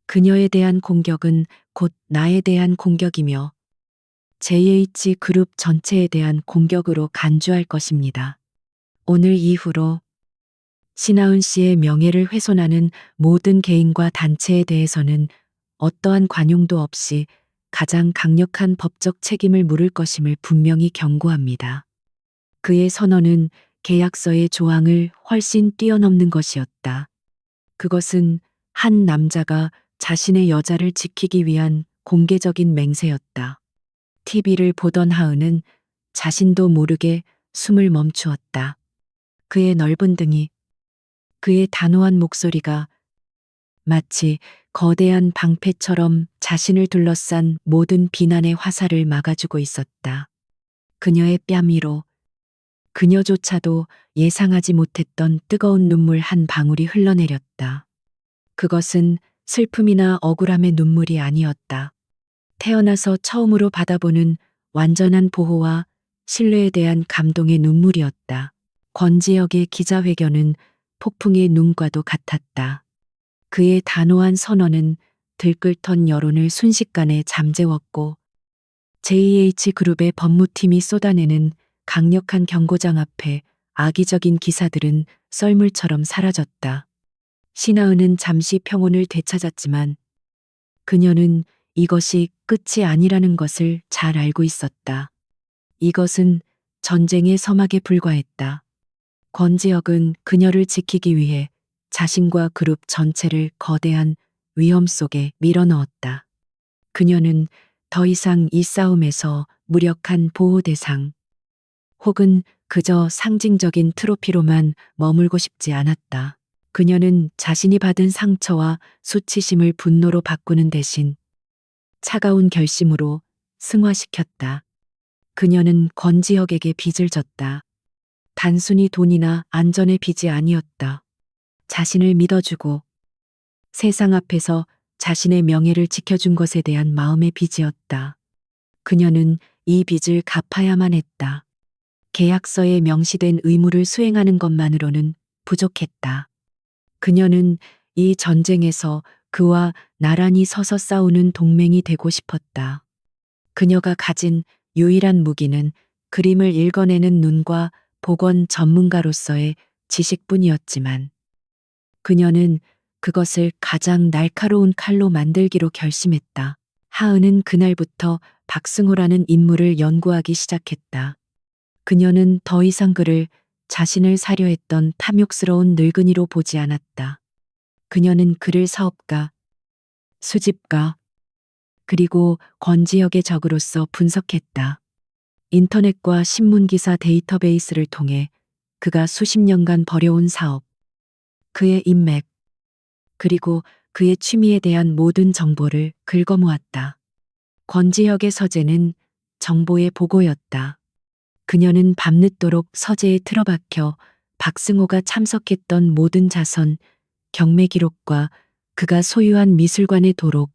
그녀에 대한 공격은 곧 나에 대한 공격이며 JH그룹 전체에 대한 공격으로 간주할 것입니다. 오늘 이후로 신하은 씨의 명예를 훼손하는 모든 개인과 단체에 대해서는 어떠한 관용도 없이 가장 강력한 법적 책임을 물을 것임을 분명히 경고합니다. 그의 선언은 계약서의 조항을 훨씬 뛰어넘는 것이었다. 그것은 한 남자가 자신의 여자를 지키기 위한 공개적인 맹세였다. TV를 보던 하은은 자신도 모르게 숨을 멈추었다. 그의 넓은 등이, 그의 단호한 목소리가 마치 거대한 방패처럼 자신을 둘러싼 모든 비난의 화살을 막아주고 있었다. 그녀의 뺨 위로 그녀조차도 예상하지 못했던 뜨거운 눈물 한 방울이 흘러내렸다. 그것은 슬픔이나 억울함의 눈물이 아니었다. 태어나서 처음으로 받아보는 완전한 보호와 신뢰에 대한 감동의 눈물이었다. 권지혁의 기자회견은 폭풍의 눈과도 같았다. 그의 단호한 선언은 들끓던 여론을 순식간에 잠재웠고 JH그룹의 법무팀이 쏟아내는 강력한 경고장 앞에 악의적인 기사들은 썰물처럼 사라졌다. 신하은은 잠시 평온을 되찾았지만 그녀는 이것이 끝이 아니라는 것을 잘 알고 있었다. 이것은 전쟁의 서막에 불과했다. 권지혁은 그녀를 지키기 위해 자신과 그룹 전체를 거대한 위험 속에 밀어넣었다. 그녀는 더 이상 이 싸움에서 무력한 보호 대상 혹은 그저 상징적인 트로피로만 머물고 싶지 않았다. 그녀는 자신이 받은 상처와 수치심을 분노로 바꾸는 대신 차가운 결심으로 승화시켰다. 그녀는 권지혁에게 빚을 졌다. 단순히 돈이나 안전의 빚이 아니었다. 자신을 믿어주고 세상 앞에서 자신의 명예를 지켜준 것에 대한 마음의 빚이었다. 그녀는 이 빚을 갚아야만 했다. 계약서에 명시된 의무를 수행하는 것만으로는 부족했다. 그녀는 이 전쟁에서 그와 나란히 서서 싸우는 동맹이 되고 싶었다. 그녀가 가진 유일한 무기는 그림을 읽어내는 눈과 복원 전문가로서의 지식뿐이었지만 그녀는 그것을 가장 날카로운 칼로 만들기로 결심했다. 하은은 그날부터 박승호라는 인물을 연구하기 시작했다. 그녀는 더 이상 그를 자신을 사려 했던 탐욕스러운 늙은이로 보지 않았다. 그녀는 그를 사업가, 수집가, 그리고 권지혁의 적으로서 분석했다. 인터넷과 신문기사 데이터베이스를 통해 그가 수십 년간 벌여온 사업, 그의 인맥, 그리고 그의 취미에 대한 모든 정보를 긁어모았다. 권지혁의 서재는 정보의 보고였다. 그녀는 밤늦도록 서재에 틀어박혀 박승호가 참석했던 모든 자선, 경매 기록과 그가 소유한 미술관의 도록,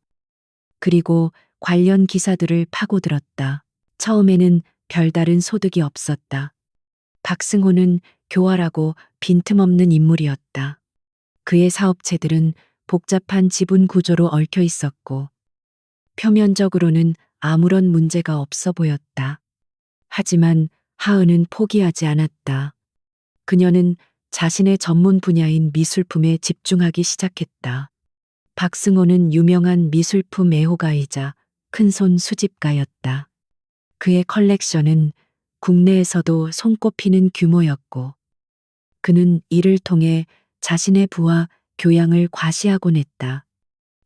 그리고 관련 기사들을 파고들었다. 처음에는 별다른 소득이 없었다. 박승호는 교활하고 빈틈없는 인물이었다. 그의 사업체들은 복잡한 지분 구조로 얽혀 있었고, 표면적으로는 아무런 문제가 없어 보였다. 하지만 하은은 포기하지 않았다. 그녀는 자신의 전문 분야인 미술품에 집중하기 시작했다. 박승호는 유명한 미술품 애호가이자 큰손 수집가였다. 그의 컬렉션은 국내에서도 손꼽히는 규모였고, 그는 이를 통해 자신의 부와 교양을 과시하곤 했다.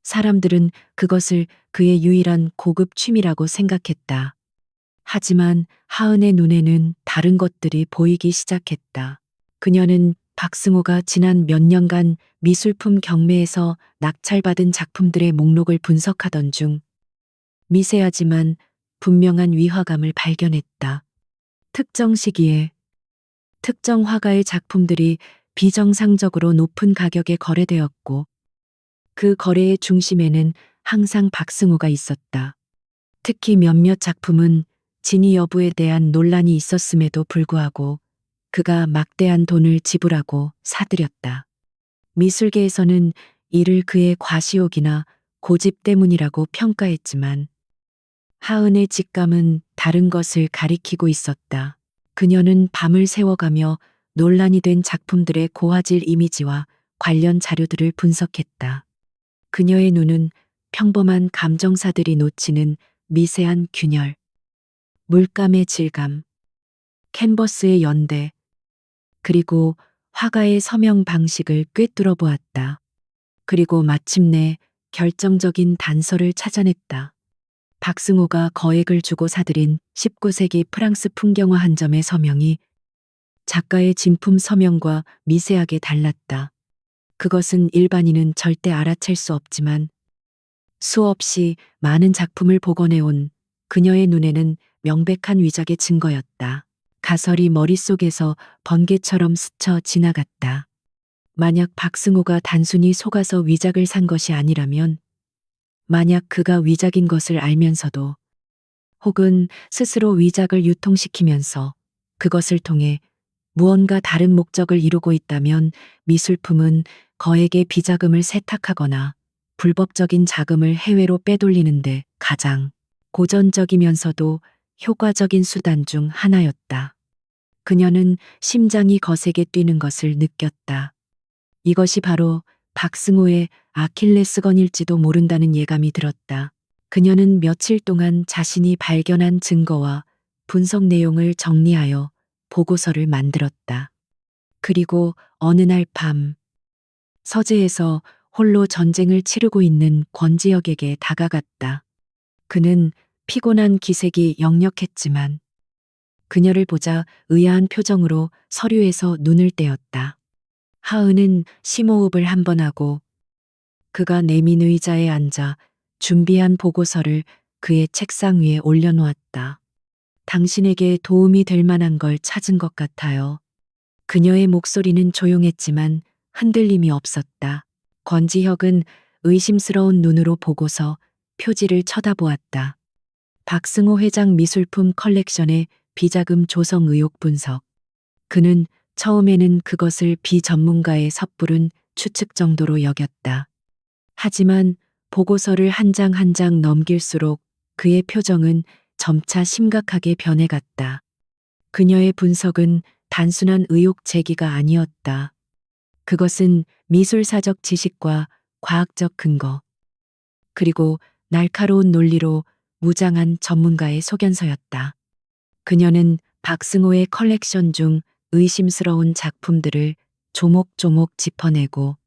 사람들은 그것을 그의 유일한 고급 취미라고 생각했다. 하지만 하은의 눈에는 다른 것들이 보이기 시작했다. 그녀는 박승호가 지난 몇 년간 미술품 경매에서 낙찰받은 작품들의 목록을 분석하던 중 미세하지만 분명한 위화감을 발견했다. 특정 시기에 특정 화가의 작품들이 비정상적으로 높은 가격에 거래되었고 그 거래의 중심에는 항상 박승호가 있었다. 특히 몇몇 작품은 진위 여부에 대한 논란이 있었음에도 불구하고 그가 막대한 돈을 지불하고 사들였다. 미술계에서는 이를 그의 과시욕이나 고집 때문이라고 평가했지만 하은의 직감은 다른 것을 가리키고 있었다. 그녀는 밤을 새워가며 논란이 된 작품들의 고화질 이미지와 관련 자료들을 분석했다. 그녀의 눈은 평범한 감정사들이 놓치는 미세한 균열, 물감의 질감, 캔버스의 연대, 그리고 화가의 서명 방식을 꿰뚫어 보았다. 그리고 마침내 결정적인 단서를 찾아냈다. 박승호가 거액을 주고 사들인 19세기 프랑스 풍경화 한 점의 서명이 작가의 진품 서명과 미세하게 달랐다. 그것은 일반인은 절대 알아챌 수 없지만 수없이 많은 작품을 복원해온 그녀의 눈에는 명백한 위작의 증거였다. 가설이 머릿속에서 번개처럼 스쳐 지나갔다. 만약 박승호가 단순히 속아서 위작을 산 것이 아니라면, 만약 그가 위작인 것을 알면서도 혹은 스스로 위작을 유통시키면서 그것을 통해 무언가 다른 목적을 이루고 있다면 미술품은 거액의 비자금을 세탁하거나 불법적인 자금을 해외로 빼돌리는데 가장 고전적이면서도 효과적인 수단 중 하나였다. 그녀는 심장이 거세게 뛰는 것을 느꼈다. 이것이 바로 박승호의 아킬레스건일지도 모른다는 예감이 들었다. 그녀는 며칠 동안 자신이 발견한 증거와 분석 내용을 정리하여 보고서를 만들었다. 그리고 어느 날 밤, 서재에서 홀로 전쟁을 치르고 있는 권지혁에게 다가갔다. 그는 피곤한 기색이 역력했지만 그녀를 보자 의아한 표정으로 서류에서 눈을 떼었다. 하은은 심호흡을 한 번 하고 그가 내민 의자에 앉아 준비한 보고서를 그의 책상 위에 올려놓았다. 당신에게 도움이 될 만한 걸 찾은 것 같아요. 그녀의 목소리는 조용했지만 흔들림이 없었다. 권지혁은 의심스러운 눈으로 보고서 표지를 쳐다보았다. 박승호 회장 미술품 컬렉션의 비자금 조성 의혹 분석. 그는 처음에는 그것을 비전문가의 섣부른 추측 정도로 여겼다. 하지만 보고서를 한 장 한 장 넘길수록 그의 표정은 점차 심각하게 변해갔다. 그녀의 분석은 단순한 의혹 제기가 아니었다. 그것은 미술사적 지식과 과학적 근거, 그리고 날카로운 논리로 무장한 전문가의 소견서였다. 그녀는 박승호의 컬렉션 중 의심스러운 작품들을 조목조목 짚어내고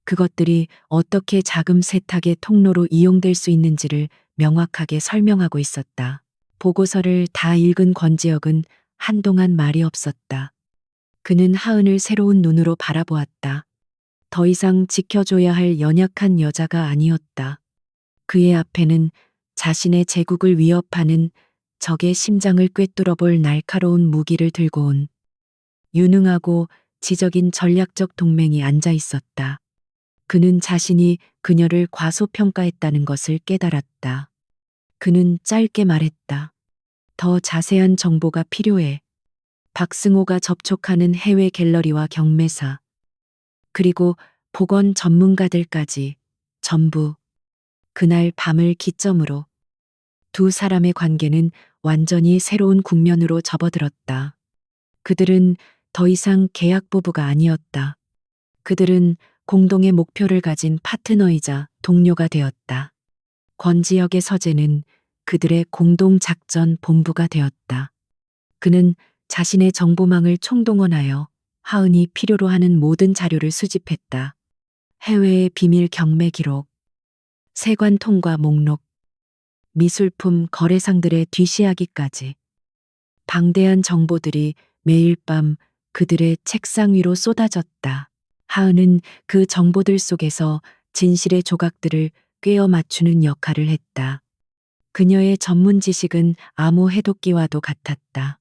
그것들이 어떻게 자금 세탁의 통로로 이용될 수 있는지를 명확하게 설명하고 있었다. 보고서를 다 읽은 권지혁은 한동안 말이 없었다. 그는 하은을 새로운 눈으로 바라보았다. 더 이상 지켜줘야 할 연약한 여자가 아니었다. 그의 앞에는 자신의 제국을 위협하는 적의 심장을 꿰뚫어 볼 날카로운 무기를 들고 온 유능하고 지적인 전략적 동맹이 앉아 있었다. 그는 자신이 그녀를 과소평가했다는 것을 깨달았다. 그는 짧게 말했다. 더 자세한 정보가 필요해. 박승호가 접촉하는 해외 갤러리와 경매사, 그리고 복원 전문가들까지 전부 그날 밤을 기점으로 두 사람의 관계는 완전히 새로운 국면으로 접어들었다. 그들은 더 이상 계약 부부가 아니었다. 그들은 공동의 목표를 가진 파트너이자 동료가 되었다. 권지혁의 서재는 그들의 공동 작전 본부가 되었다. 그는 자신의 정보망을 총동원하여 하은이 필요로 하는 모든 자료를 수집했다. 해외의 비밀 경매 기록, 세관 통과 목록, 미술품 거래상들의 뒤시하기까지. 방대한 정보들이 매일 밤 그들의 책상 위로 쏟아졌다. 하은은 그 정보들 속에서 진실의 조각들을 꿰어 맞추는 역할을 했다. 그녀의 전문 지식은 암호 해독기와도 같았다.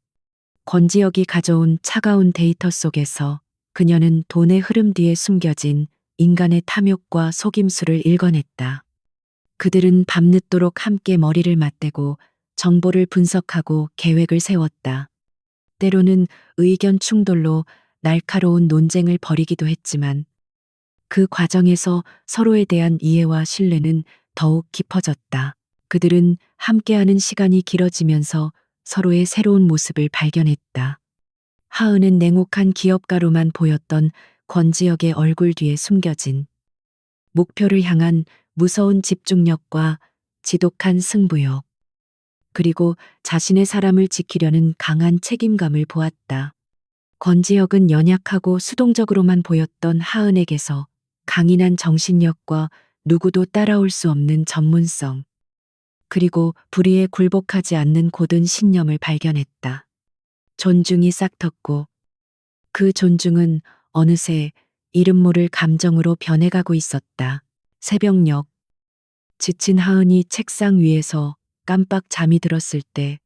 권지혁이 가져온 차가운 데이터 속에서 그녀는 돈의 흐름 뒤에 숨겨진 인간의 탐욕과 속임수를 읽어냈다. 그들은 밤늦도록 함께 머리를 맞대고 정보를 분석하고 계획을 세웠다. 때로는 의견 충돌로 날카로운 논쟁을 벌이기도 했지만 그 과정에서 서로에 대한 이해와 신뢰는 더욱 깊어졌다. 그들은 함께하는 시간이 길어지면서 서로의 새로운 모습을 발견했다. 하은은 냉혹한 기업가로만 보였던 권지혁의 얼굴 뒤에 숨겨진 목표를 향한 무서운 집중력과 지독한 승부욕, 그리고 자신의 사람을 지키려는 강한 책임감을 보았다. 권지혁은 연약하고 수동적으로만 보였던 하은에게서 강인한 정신력과 누구도 따라올 수 없는 전문성, 그리고 불의에 굴복하지 않는 고든 신념을 발견했다. 존중이 싹텄고 그 존중은 어느새 이름 모를 감정으로 변해가고 있었다. 새벽녘, 지친 하은이 책상 위에서 깜빡 잠이 들었을 때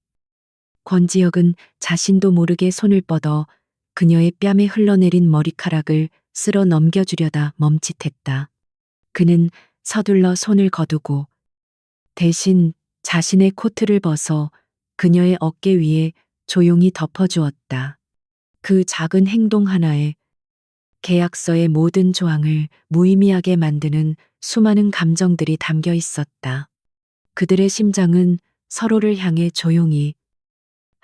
권지혁은 자신도 모르게 손을 뻗어 그녀의 뺨에 흘러내린 머리카락을 쓸어 넘겨주려다 멈칫했다. 그는 서둘러 손을 거두고 대신 자신의 코트를 벗어 그녀의 어깨 위에 조용히 덮어주었다. 그 작은 행동 하나에 계약서의 모든 조항을 무의미하게 만드는 수많은 감정들이 담겨 있었다. 그들의 심장은 서로를 향해 조용히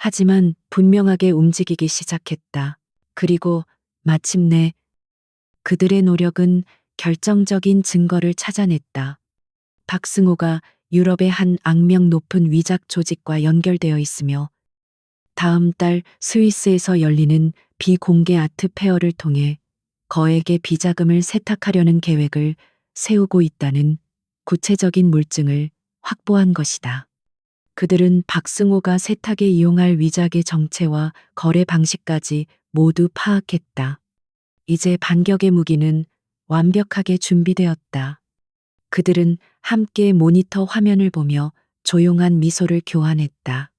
하지만 분명하게 움직이기 시작했다. 그리고 마침내 그들의 노력은 결정적인 증거를 찾아냈다. 박승호가 유럽의 한 악명 높은 위작 조직과 연결되어 있으며 다음 달 스위스에서 열리는 비공개 아트 페어를 통해 거액의 비자금을 세탁하려는 계획을 세우고 있다는 구체적인 물증을 확보한 것이다. 그들은 박승호가 세탁에 이용할 위작의 정체와 거래 방식까지 모두 파악했다. 이제 반격의 무기는 완벽하게 준비되었다. 그들은 함께 모니터 화면을 보며 조용한 미소를 교환했다.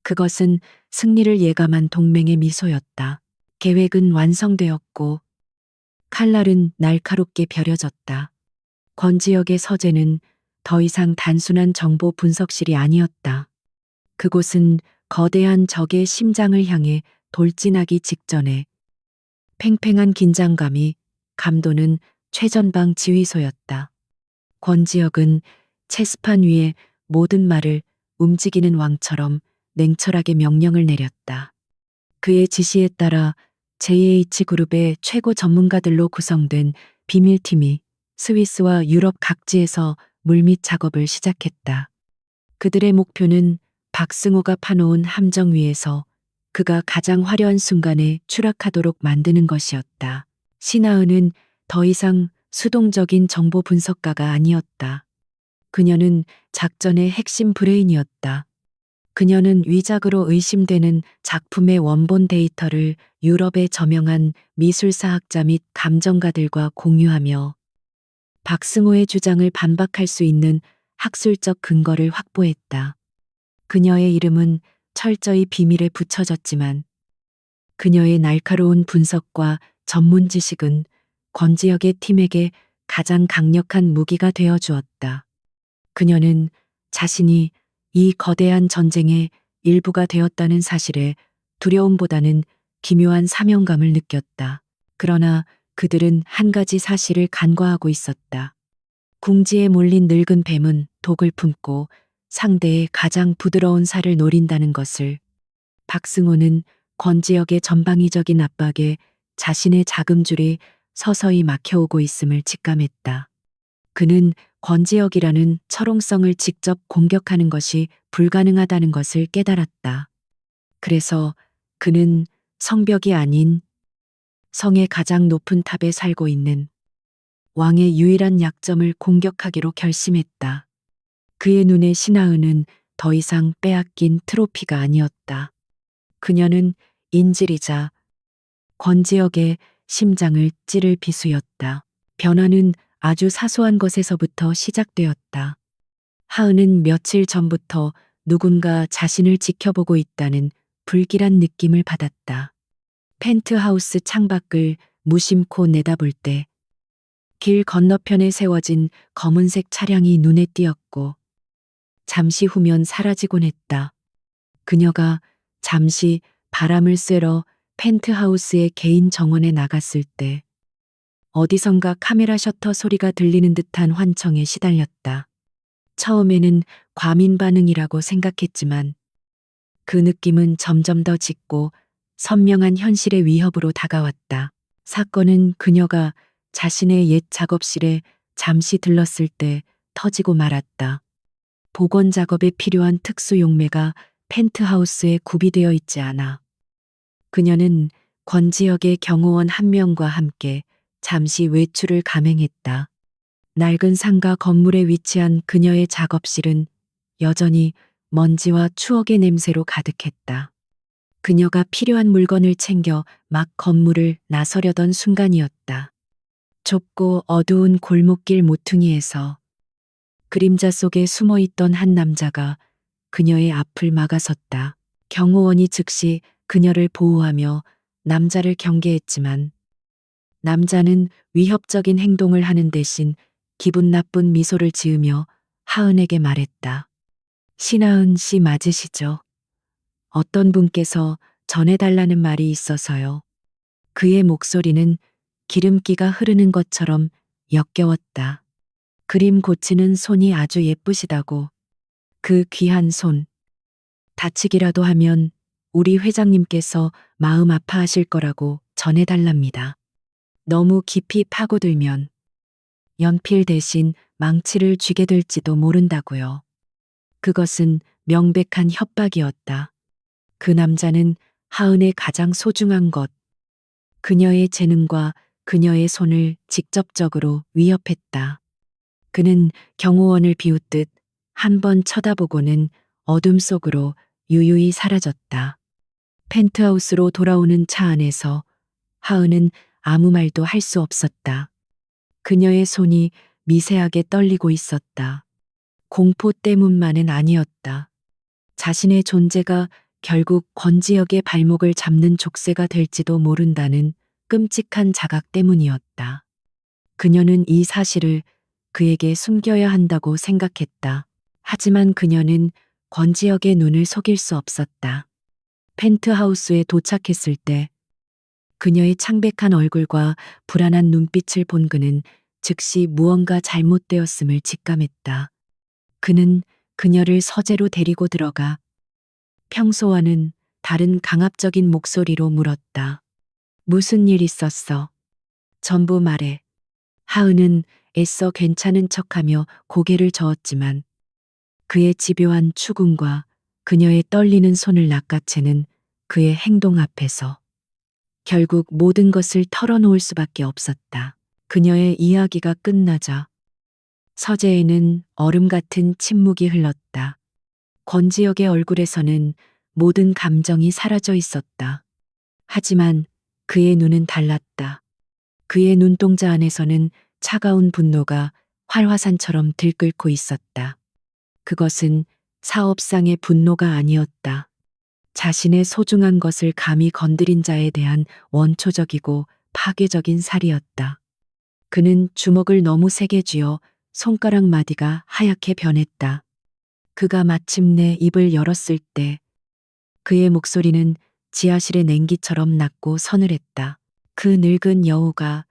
그것은 승리를 예감한 동맹의 미소였다. 계획은 완성되었고 칼날은 날카롭게 벼려졌다. 권지역의 서재는 더 이상 단순한 정보 분석실이 아니었다. 그곳은 거대한 적의 심장을 향해 돌진하기 직전에 팽팽한 긴장감이 감도는 최전방 지휘소였다. 권지혁은 체스판 위에 모든 말을 움직이는 왕처럼 냉철하게 명령을 내렸다. 그의 지시에 따라 JH그룹의 최고 전문가들로 구성된 비밀팀이 스위스와 유럽 각지에서 물밑 작업을 시작했다. 그들의 목표는 박승호가 파놓은 함정 위에서 그가 가장 화려한 순간에 추락하도록 만드는 것이었다. 신하은은 더 이상 수동적인 정보 분석가가 아니었다. 그녀는 작전의 핵심 브레인이었다. 그녀는 위작으로 의심되는 작품의 원본 데이터를 유럽의 저명한 미술사학자 및 감정가들과 공유하며 박승호의 주장을 반박할 수 있는 학술적 근거를 확보했다. 그녀의 이름은 철저히 비밀에 붙여졌지만 그녀의 날카로운 분석과 전문 지식은 권지혁의 팀에게 가장 강력한 무기가 되어 주었다. 그녀는 자신이 이 거대한 전쟁의 일부가 되었다는 사실에 두려움보다는 기묘한 사명감을 느꼈다. 그러나 그들은 한 가지 사실을 간과하고 있었다. 궁지에 몰린 늙은 뱀은 독을 품고 상대의 가장 부드러운 살을 노린다는 것을. 박승호는 권지혁의 전방위적인 압박에 자신의 자금줄이 서서히 막혀오고 있음을 직감했다. 그는 권지혁이라는 철옹성을 직접 공격하는 것이 불가능하다는 것을 깨달았다. 그래서 그는 성벽이 아닌 성의 가장 높은 탑에 살고 있는 왕의 유일한 약점을 공격하기로 결심했다. 그의 눈에 신하은은 더 이상 빼앗긴 트로피가 아니었다. 그녀는 인질이자 권지혁의 심장을 찌를 비수였다. 변화는 아주 사소한 것에서부터 시작되었다. 하은은 며칠 전부터 누군가 자신을 지켜보고 있다는 불길한 느낌을 받았다. 펜트하우스 창밖을 무심코 내다볼 때 길 건너편에 세워진 검은색 차량이 눈에 띄었고 잠시 후면 사라지곤 했다. 그녀가 잠시 바람을 쐬러 펜트하우스의 개인 정원에 나갔을 때 어디선가 카메라 셔터 소리가 들리는 듯한 환청에 시달렸다. 처음에는 과민 반응이라고 생각했지만 그 느낌은 점점 더 짙고 선명한 현실의 위협으로 다가왔다. 사건은 그녀가 자신의 옛 작업실에 잠시 들렀을 때 터지고 말았다. 복원 작업에 필요한 특수 용매가 펜트하우스에 구비되어 있지 않아. 그녀는 권지혁의 경호원 한 명과 함께 잠시 외출을 감행했다. 낡은 상가 건물에 위치한 그녀의 작업실은 여전히 먼지와 추억의 냄새로 가득했다. 그녀가 필요한 물건을 챙겨 막 건물을 나서려던 순간이었다. 좁고 어두운 골목길 모퉁이에서 그림자 속에 숨어 있던 한 남자가 그녀의 앞을 막아섰다. 경호원이 즉시 그녀를 보호하며 남자를 경계했지만 남자는 위협적인 행동을 하는 대신 기분 나쁜 미소를 지으며 하은에게 말했다. 신하은 씨 맞으시죠? 어떤 분께서 전해달라는 말이 있어서요. 그의 목소리는 기름기가 흐르는 것처럼 역겨웠다. 그림 고치는 손이 아주 예쁘시다고. 그 귀한 손. 다치기라도 하면 우리 회장님께서 마음 아파하실 거라고 전해달랍니다. 너무 깊이 파고들면 연필 대신 망치를 쥐게 될지도 모른다고요. 그것은 명백한 협박이었다. 그 남자는 하은의 가장 소중한 것, 그녀의 재능과 그녀의 손을 직접적으로 위협했다. 그는 경호원을 비웃듯 한 번 쳐다보고는 어둠 속으로 유유히 사라졌다. 펜트하우스로 돌아오는 차 안에서 하은은 아무 말도 할 수 없었다. 그녀의 손이 미세하게 떨리고 있었다. 공포 때문만은 아니었다. 자신의 존재가 결국 권지혁의 발목을 잡는 족쇄가 될지도 모른다는 끔찍한 자각 때문이었다. 그녀는 이 사실을 그에게 숨겨야 한다고 생각했다. 하지만 그녀는 권지혁의 눈을 속일 수 없었다. 펜트하우스에 도착했을 때 그녀의 창백한 얼굴과 불안한 눈빛을 본 그는 즉시 무언가 잘못되었음을 직감했다. 그는 그녀를 서재로 데리고 들어가 평소와는 다른 강압적인 목소리로 물었다. 무슨 일 있었어? 전부 말해. 하은은 애써 괜찮은 척하며 고개를 저었지만 그의 집요한 추궁과 그녀의 떨리는 손을 낚아채는 그의 행동 앞에서 결국 모든 것을 털어놓을 수밖에 없었다. 그녀의 이야기가 끝나자 서재에는 얼음 같은 침묵이 흘렀다. 권지혁의 얼굴에서는 모든 감정이 사라져 있었다. 하지만 그의 눈은 달랐다. 그의 눈동자 안에서는 차가운 분노가 활화산처럼 들끓고 있었다. 그것은 사업상의 분노가 아니었다. 자신의 소중한 것을 감히 건드린 자에 대한 원초적이고 파괴적인 살이었다. 그는 주먹을 너무 세게 쥐어 손가락 마디가 하얗게 변했다. 그가 마침내 입을 열었을 때 그의 목소리는 지하실의 냉기처럼 낮고 서늘했다. 그 늙은 여우가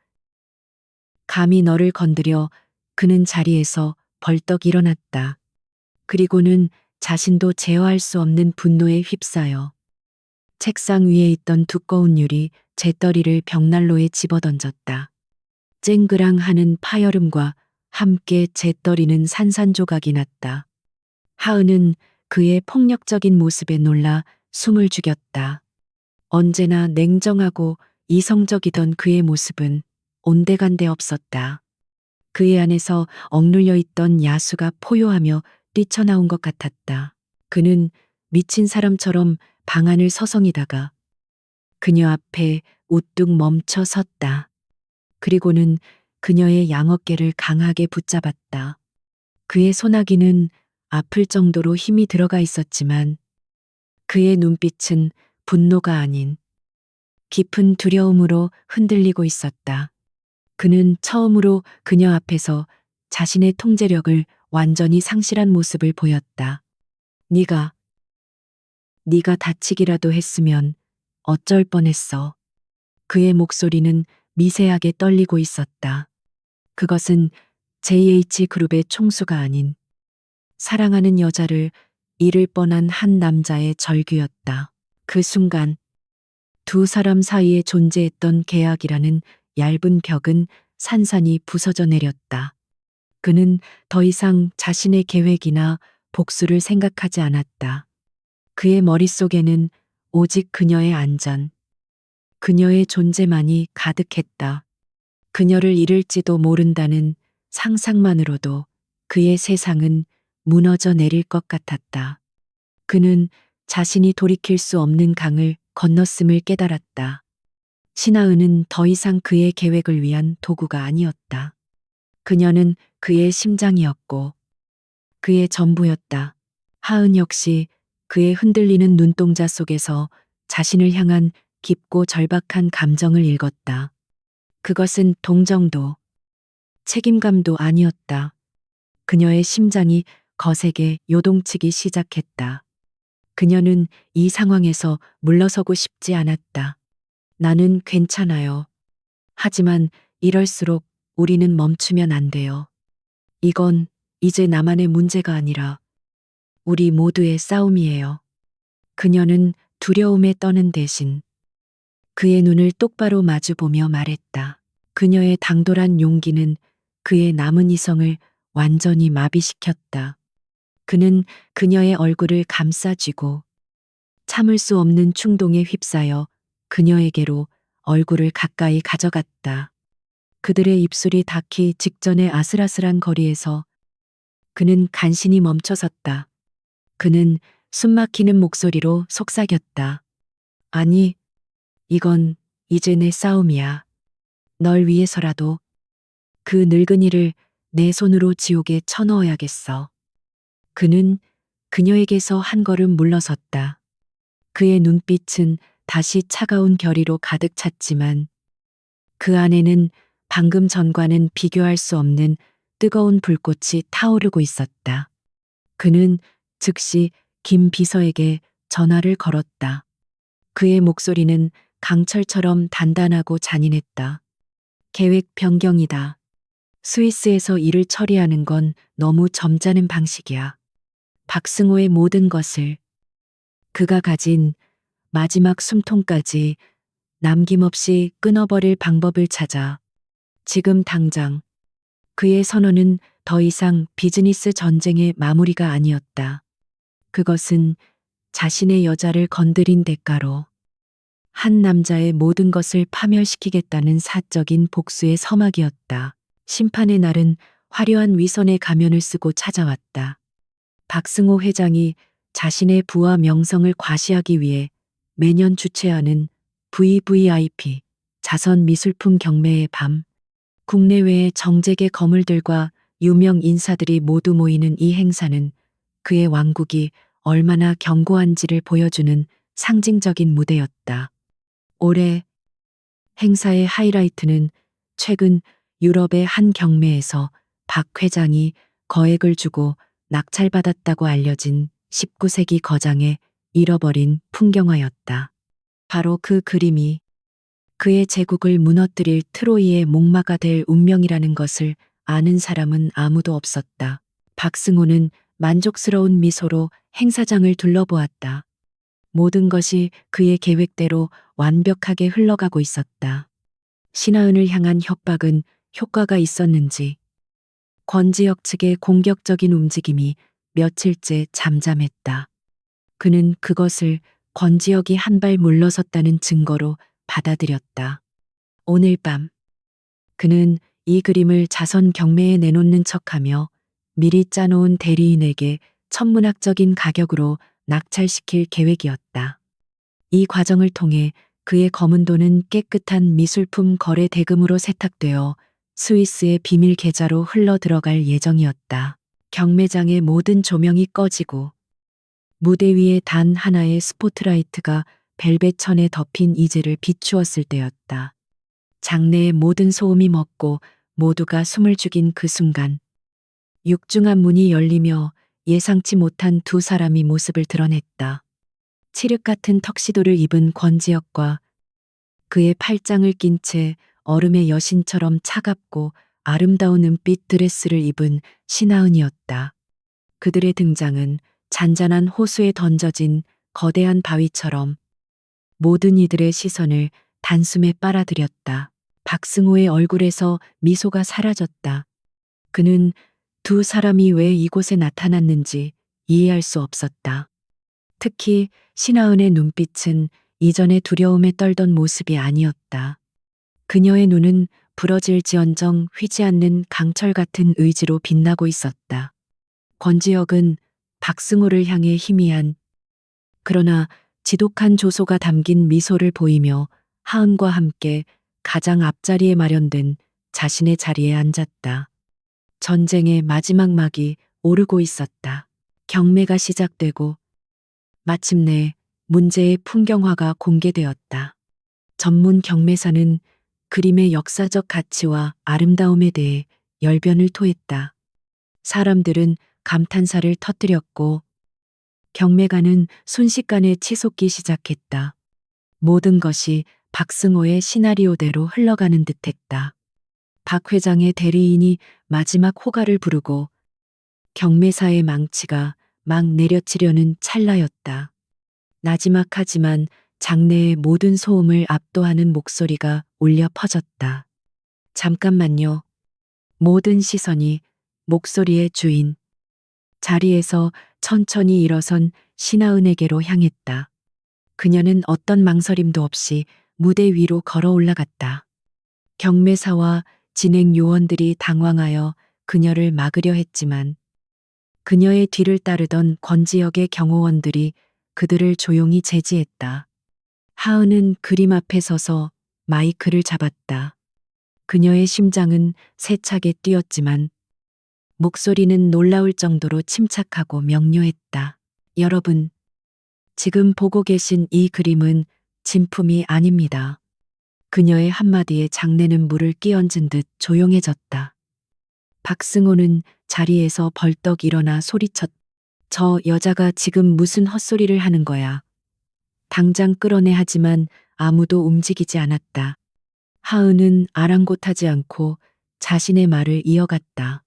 감히 너를 건드려. 그는 자리에서 벌떡 일어났다. 그리고는 자신도 제어할 수 없는 분노에 휩싸여 책상 위에 있던 두꺼운 유리 재떨이를 벽난로에 집어던졌다. 쨍그랑하는 파열음과 함께 재떨이는 산산조각이 났다. 하은은 그의 폭력적인 모습에 놀라 숨을 죽였다. 언제나 냉정하고 이성적이던 그의 모습은 온데간데 없었다. 그의 안에서 억눌려 있던 야수가 포효하며 뛰쳐나온 것 같았다. 그는 미친 사람처럼 방 안을 서성이다가 그녀 앞에 우뚝 멈춰 섰다. 그리고는 그녀의 양어깨를 강하게 붙잡았다. 그의 소나기는 아플 정도로 힘이 들어가 있었지만 그의 눈빛은 분노가 아닌 깊은 두려움으로 흔들리고 있었다. 그는 처음으로 그녀 앞에서 자신의 통제력을 완전히 상실한 모습을 보였다. 네가 다치기라도 했으면 어쩔 뻔했어. 그의 목소리는 미세하게 떨리고 있었다. 그것은 JH그룹의 총수가 아닌 사랑하는 여자를 잃을 뻔한 한 남자의 절규였다. 그 순간 두 사람 사이에 존재했던 계약이라는 얇은 벽은 산산이 부서져 내렸다. 그는 더 이상 자신의 계획이나 복수를 생각하지 않았다. 그의 머릿속에는 오직 그녀의 안전, 그녀의 존재만이 가득했다. 그녀를 잃을지도 모른다는 상상만으로도 그의 세상은 무너져 내릴 것 같았다. 그는 자신이 돌이킬 수 없는 강을 건넜음을 깨달았다. 신하은은 더 이상 그의 계획을 위한 도구가 아니었다. 그녀는 그의 심장이었고 그의 전부였다. 하은 역시 그의 흔들리는 눈동자 속에서 자신을 향한 깊고 절박한 감정을 읽었다. 그것은 동정도, 책임감도 아니었다. 그녀의 심장이 거세게 요동치기 시작했다. 그녀는 이 상황에서 물러서고 싶지 않았다. 나는 괜찮아요. 하지만 이럴수록 우리는 멈추면 안 돼요. 이건 이제 나만의 문제가 아니라 우리 모두의 싸움이에요. 그녀는 두려움에 떠는 대신 그의 눈을 똑바로 마주보며 말했다. 그녀의 당돌한 용기는 그의 남은 이성을 완전히 마비시켰다. 그는 그녀의 얼굴을 감싸쥐고 참을 수 없는 충동에 휩싸여 그녀에게로 얼굴을 가까이 가져갔다. 그들의 입술이 닿기 직전의 아슬아슬한 거리에서 그는 간신히 멈춰섰다. 그는 숨막히는 목소리로 속삭였다. 아니, 이건 이제 내 싸움이야. 널 위해서라도 그 늙은이를 내 손으로 지옥에 쳐넣어야겠어. 그는 그녀에게서 한 걸음 물러섰다. 그의 눈빛은 다시 차가운 결의로 가득 찼지만 그 안에는 방금 전과는 비교할 수 없는 뜨거운 불꽃이 타오르고 있었다. 그는 즉시 김 비서에게 전화를 걸었다. 그의 목소리는 강철처럼 단단하고 잔인했다. 계획 변경이다. 스위스에서 일을 처리하는 건 너무 점잖은 방식이야. 박승호의 모든 것을 그가 가진 마지막 숨통까지 남김없이 끊어버릴 방법을 찾아 지금 당장 그의 선언은 더 이상 비즈니스 전쟁의 마무리가 아니었다. 그것은 자신의 여자를 건드린 대가로 한 남자의 모든 것을 파멸시키겠다는 사적인 복수의 서막이었다. 심판의 날은 화려한 위선의 가면을 쓰고 찾아왔다. 박승호 회장이 자신의 부와 명성을 과시하기 위해 매년 주최하는 VVIP 자선 미술품 경매의 밤, 국내외의 정재계 거물들과 유명 인사들이 모두 모이는 이 행사는 그의 왕국이 얼마나 견고한지를 보여주는 상징적인 무대였다. 올해 행사의 하이라이트는 최근 유럽의 한 경매에서 박 회장이 거액을 주고 낙찰받았다고 알려진 19세기 거장의 잃어버린 풍경화였다. 바로 그 그림이 그의 제국을 무너뜨릴 트로이의 목마가 될 운명이라는 것을 아는 사람은 아무도 없었다. 박승호는 만족스러운 미소로 행사장을 둘러보았다. 모든 것이 그의 계획대로 완벽하게 흘러가고 있었다. 신하은을 향한 협박은 효과가 있었는지 권지혁 측의 공격적인 움직임이 며칠째 잠잠했다. 그는 그것을 권지혁이 한 발 물러섰다는 증거로 받아들였다. 오늘 밤 그는 이 그림을 자선 경매에 내놓는 척하며 미리 짜놓은 대리인에게 천문학적인 가격으로 낙찰시킬 계획이었다. 이 과정을 통해 그의 검은 돈은 깨끗한 미술품 거래 대금으로 세탁되어 스위스의 비밀 계좌로 흘러 들어갈 예정이었다. 경매장의 모든 조명이 꺼지고 무대 위에 단 하나의 스포트라이트가 벨벳 천에 덮인 이젤을 비추었을 때였다. 장내의 모든 소음이 멎고 모두가 숨을 죽인 그 순간 육중한 문이 열리며 예상치 못한 두 사람이 모습을 드러냈다. 칠흑 같은 턱시도를 입은 권지혁과 그의 팔짱을 낀 채 얼음의 여신처럼 차갑고 아름다운 은빛 드레스를 입은 신하은이었다. 그들의 등장은 잔잔한 호수에 던져진 거대한 바위처럼 모든 이들의 시선을 단숨에 빨아들였다. 박승호의 얼굴에서 미소가 사라졌다. 그는 두 사람이 왜 이곳에 나타났는지 이해할 수 없었다. 특히 신하은의 눈빛은 이전의 두려움에 떨던 모습이 아니었다. 그녀의 눈은 부러질지언정 휘지 않는 강철 같은 의지로 빛나고 있었다. 권지혁은 박승호를 향해 희미한 그러나 지독한 조소가 담긴 미소를 보이며 하은과 함께 가장 앞자리에 마련된 자신의 자리에 앉았다. 전쟁의 마지막 막이 오르고 있었다. 경매가 시작되고 마침내 문제의 풍경화가 공개되었다. 전문 경매사는 그림의 역사적 가치와 아름다움에 대해 열변을 토했다. 사람들은 감탄사를 터뜨렸고 경매가는 순식간에 치솟기 시작했다. 모든 것이 박승호의 시나리오대로 흘러가는 듯했다. 박 회장의 대리인이 마지막 호가를 부르고 경매사의 망치가 막 내려치려는 찰나였다. 나지막하지만 장내의 모든 소음을 압도하는 목소리가 울려 퍼졌다. 잠깐만요. 모든 시선이 목소리의 주인. 자리에서 천천히 일어선 신하은에게로 향했다. 그녀는 어떤 망설임도 없이 무대 위로 걸어 올라갔다. 경매사와 진행 요원들이 당황하여 그녀를 막으려 했지만 그녀의 뒤를 따르던 권지역의 경호원들이 그들을 조용히 제지했다. 하은은 그림 앞에 서서 마이크를 잡았다. 그녀의 심장은 세차게 뛰었지만 목소리는 놀라울 정도로 침착하고 명료했다. 여러분, 지금 보고 계신 이 그림은 진품이 아닙니다. 그녀의 한마디에 장내는 물을 끼얹은 듯 조용해졌다. 박승호는 자리에서 벌떡 일어나 소리쳤다. 저 여자가 지금 무슨 헛소리를 하는 거야. 당장 끌어내 하지만 아무도 움직이지 않았다. 하은은 아랑곳하지 않고 자신의 말을 이어갔다.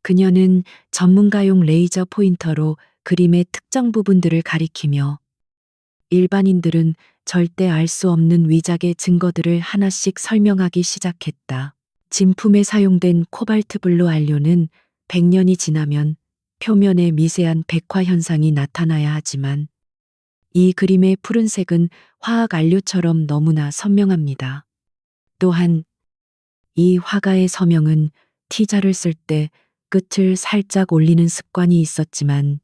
그녀는 전문가용 레이저 포인터로 그림의 특정 부분들을 가리키며 일반인들은 절대 알 수 없는 위작의 증거들을 하나씩 설명하기 시작했다. 진품에 사용된 코발트 블루 안료는 100년이 지나면 표면에 미세한 백화 현상이 나타나야 하지만 이 그림의 푸른색은 화학 안료처럼 너무나 선명합니다. 또한 이 화가의 서명은 T자를 쓸 때 끝을 살짝 올리는 습관이 있었지만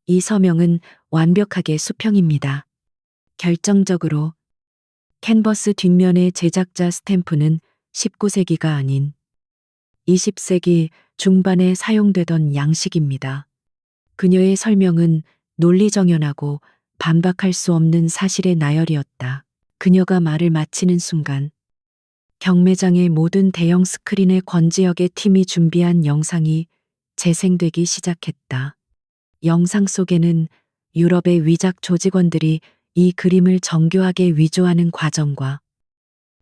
이 서명은 완벽하게 수평입니다. 결정적으로 캔버스 뒷면의 제작자 스탬프는 19세기가 아닌 20세기 중반에 사용되던 양식입니다. 그녀의 설명은 논리정연하고 반박할 수 없는 사실의 나열이었다. 그녀가 말을 마치는 순간 경매장의 모든 대형 스크린에 권지역의 팀이 준비한 영상이 재생되기 시작했다. 영상 속에는 유럽의 위작 조직원들이 이 그림을 정교하게 위조하는 과정과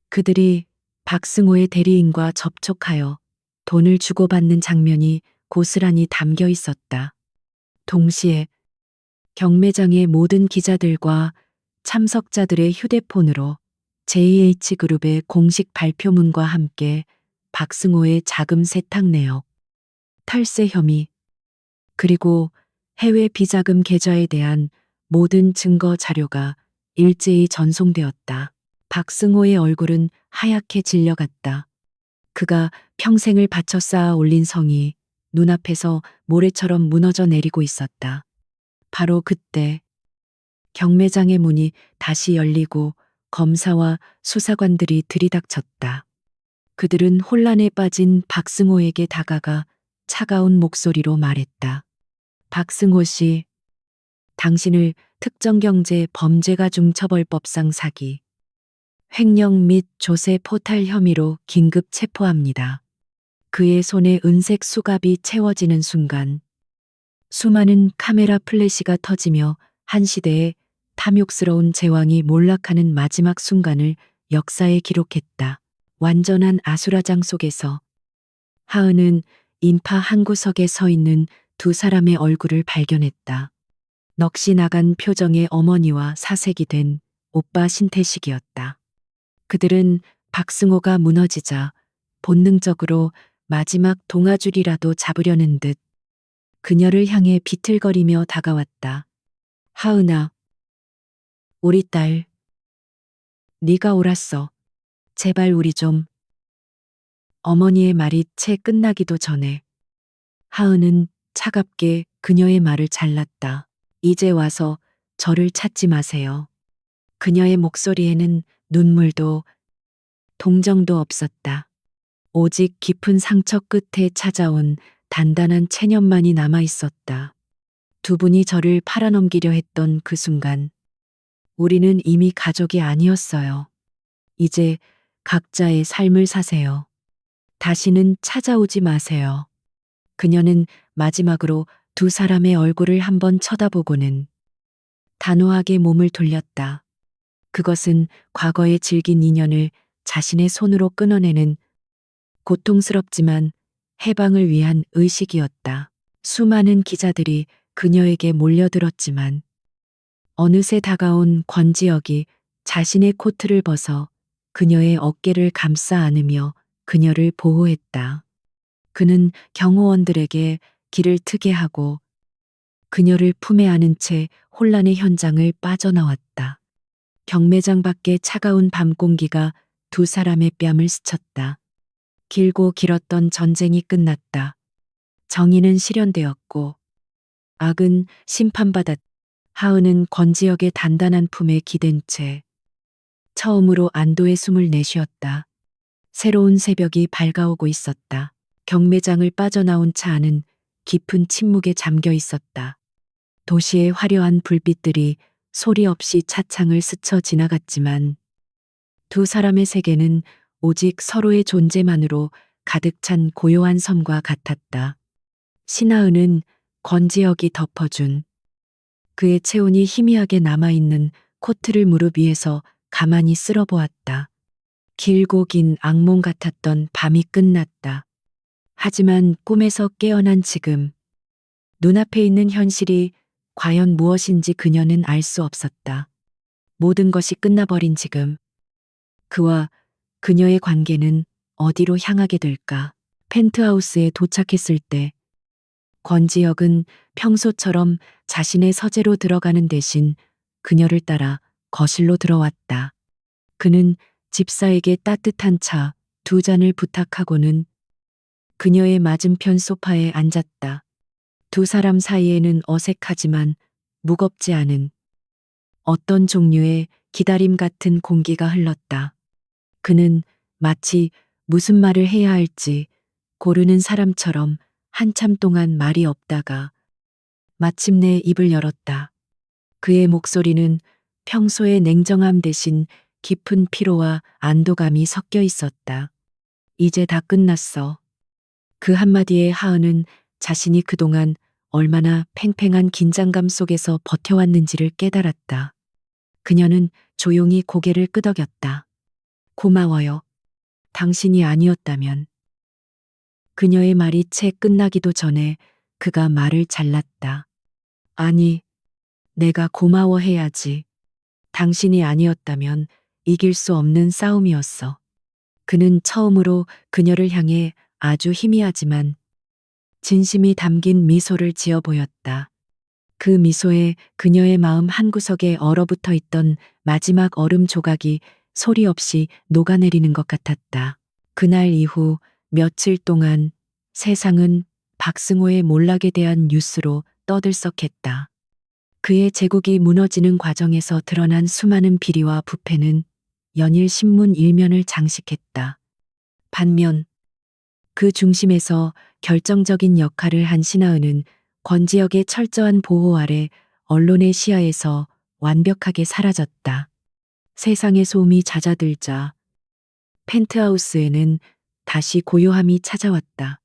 그들이 박승호의 대리인과 접촉하여 돈을 주고받는 장면이 고스란히 담겨 있었다. 동시에 경매장의 모든 기자들과 참석자들의 휴대폰으로 JH그룹의 공식 발표문과 함께 박승호의 자금 세탁 내역, 탈세 혐의, 그리고 해외 비자금 계좌에 대한 모든 증거 자료가 일제히 전송되었다. 박승호의 얼굴은 하얗게 질려갔다. 그가 평생을 바쳐 쌓아 올린 성이 눈앞에서 모래처럼 무너져 내리고 있었다. 바로 그때 경매장의 문이 다시 열리고 검사와 수사관들이 들이닥쳤다. 그들은 혼란에 빠진 박승호에게 다가가 차가운 목소리로 말했다. 박승호 씨, 당신을 특정경제 범죄가중처벌법상 사기, 횡령 및 조세 포탈 혐의로 긴급 체포합니다. 그의 손에 은색 수갑이 채워지는 순간 수많은 카메라 플래시가 터지며 한 시대의 탐욕스러운 제왕이 몰락하는 마지막 순간을 역사에 기록했다. 완전한 아수라장 속에서 하은은 인파 한 구석에 서 있는 두 사람의 얼굴을 발견했다. 넋이 나간 표정의 어머니와 사색이 된 오빠 신태식이었다. 그들은 박승호가 무너지자 본능적으로 마지막 동아줄이라도 잡으려는 듯 그녀를 향해 비틀거리며 다가왔다. 하은아, 우리 딸, 네가 옳았어. 제발 우리 좀. 어머니의 말이 채 끝나기도 전에 하은은 차갑게 그녀의 말을 잘랐다. 이제 와서 저를 찾지 마세요. 그녀의 목소리에는 눈물도 동정도 없었다. 오직 깊은 상처 끝에 찾아온 단단한 체념만이 남아 있었다. 두 분이 저를 팔아넘기려 했던 그 순간 우리는 이미 가족이 아니었어요. 이제 각자의 삶을 사세요. 다시는 찾아오지 마세요. 그녀는 마지막으로 두 사람의 얼굴을 한번 쳐다보고는 단호하게 몸을 돌렸다. 그것은 과거에 즐긴 인연을 자신의 손으로 끊어내는 고통스럽지만 해방을 위한 의식이었다. 수많은 기자들이 그녀에게 몰려들었지만 어느새 다가온 권지혁이 자신의 코트를 벗어 그녀의 어깨를 감싸 안으며 그녀를 보호했다. 그는 경호원들에게 길을 트게 하고 그녀를 품에 안은 채 혼란의 현장을 빠져나왔다. 경매장 밖에 차가운 밤 공기가 두 사람의 뺨을 스쳤다. 길고 길었던 전쟁이 끝났다. 정의는 실현되었고 악은 심판받았다. 하은은 권지혁의 단단한 품에 기댄 채 처음으로 안도의 숨을 내쉬었다. 새로운 새벽이 밝아오고 있었다. 경매장을 빠져나온 차 안은 깊은 침묵에 잠겨 있었다. 도시의 화려한 불빛들이 소리 없이 차창을 스쳐 지나갔지만 두 사람의 세계는 오직 서로의 존재만으로 가득 찬 고요한 섬과 같았다. 신하은은 권지혁이 덮어준 그의 체온이 희미하게 남아있는 코트를 무릎 위에서 가만히 쓸어보았다. 길고 긴 악몽 같았던 밤이 끝났다. 하지만 꿈에서 깨어난 지금 눈앞에 있는 현실이 과연 무엇인지 그녀는 알 수 없었다. 모든 것이 끝나버린 지금 그와 그녀의 관계는 어디로 향하게 될까? 펜트하우스에 도착했을 때 권지혁은 평소처럼 자신의 서재로 들어가는 대신 그녀를 따라 거실로 들어왔다. 그는 집사에게 따뜻한 차 두 잔을 부탁하고는 그녀의 맞은편 소파에 앉았다. 두 사람 사이에는 어색하지만 무겁지 않은 어떤 종류의 기다림 같은 공기가 흘렀다. 그는 마치 무슨 말을 해야 할지 고르는 사람처럼 한참 동안 말이 없다가 마침내 입을 열었다. 그의 목소리는 평소의 냉정함 대신 깊은 피로와 안도감이 섞여 있었다. 이제 다 끝났어. 그 한마디에 하은은 자신이 그동안 얼마나 팽팽한 긴장감 속에서 버텨왔는지를 깨달았다. 그녀는 조용히 고개를 끄덕였다. 고마워요. 당신이 아니었다면. 그녀의 말이 채 끝나기도 전에 그가 말을 잘랐다. 아니, 내가 고마워해야지. 당신이 아니었다면 이길 수 없는 싸움이었어. 그는 처음으로 그녀를 향해 아주 희미하지만 진심이 담긴 미소를 지어 보였다. 그 미소에 그녀의 마음 한구석에 얼어붙어 있던 마지막 얼음 조각이 소리 없이 녹아내리는 것 같았다. 그날 이후 며칠 동안 세상은 박승호의 몰락에 대한 뉴스로 떠들썩했다. 그의 제국이 무너지는 과정에서 드러난 수많은 비리와 부패는 연일 신문 일면을 장식했다. 반면 그 중심에서 결정적인 역할을 한 신하은은 권지혁의 철저한 보호 아래 언론의 시야에서 완벽하게 사라졌다. 세상의 소음이 잦아들자 펜트하우스에는 다시 고요함이 찾아왔다.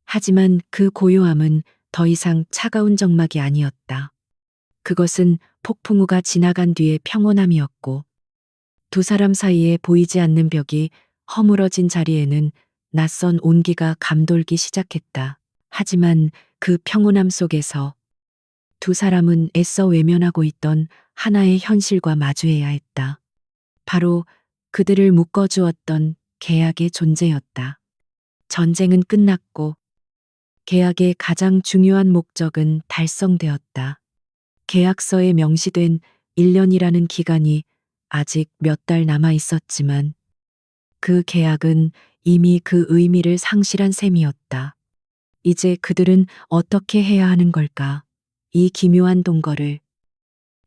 하지만 그 고요함은 더 이상 차가운 적막이 아니었다. 그것은 폭풍우가 지나간 뒤의 평온함이었고 두 사람 사이에 보이지 않는 벽이 허물어진 자리에는 낯선 온기가 감돌기 시작했다. 하지만 그 평온함 속에서 두 사람은 애써 외면하고 있던 하나의 현실과 마주해야 했다. 바로 그들을 묶어주었던 계약의 존재였다. 전쟁은 끝났고 계약의 가장 중요한 목적은 달성되었다. 계약서에 명시된 1년이라는 기간이 아직 몇 달 남아 있었지만 그 계약은 이미 그 의미를 상실한 셈이었다. 이제 그들은 어떻게 해야 하는 걸까? 이 기묘한 동거를,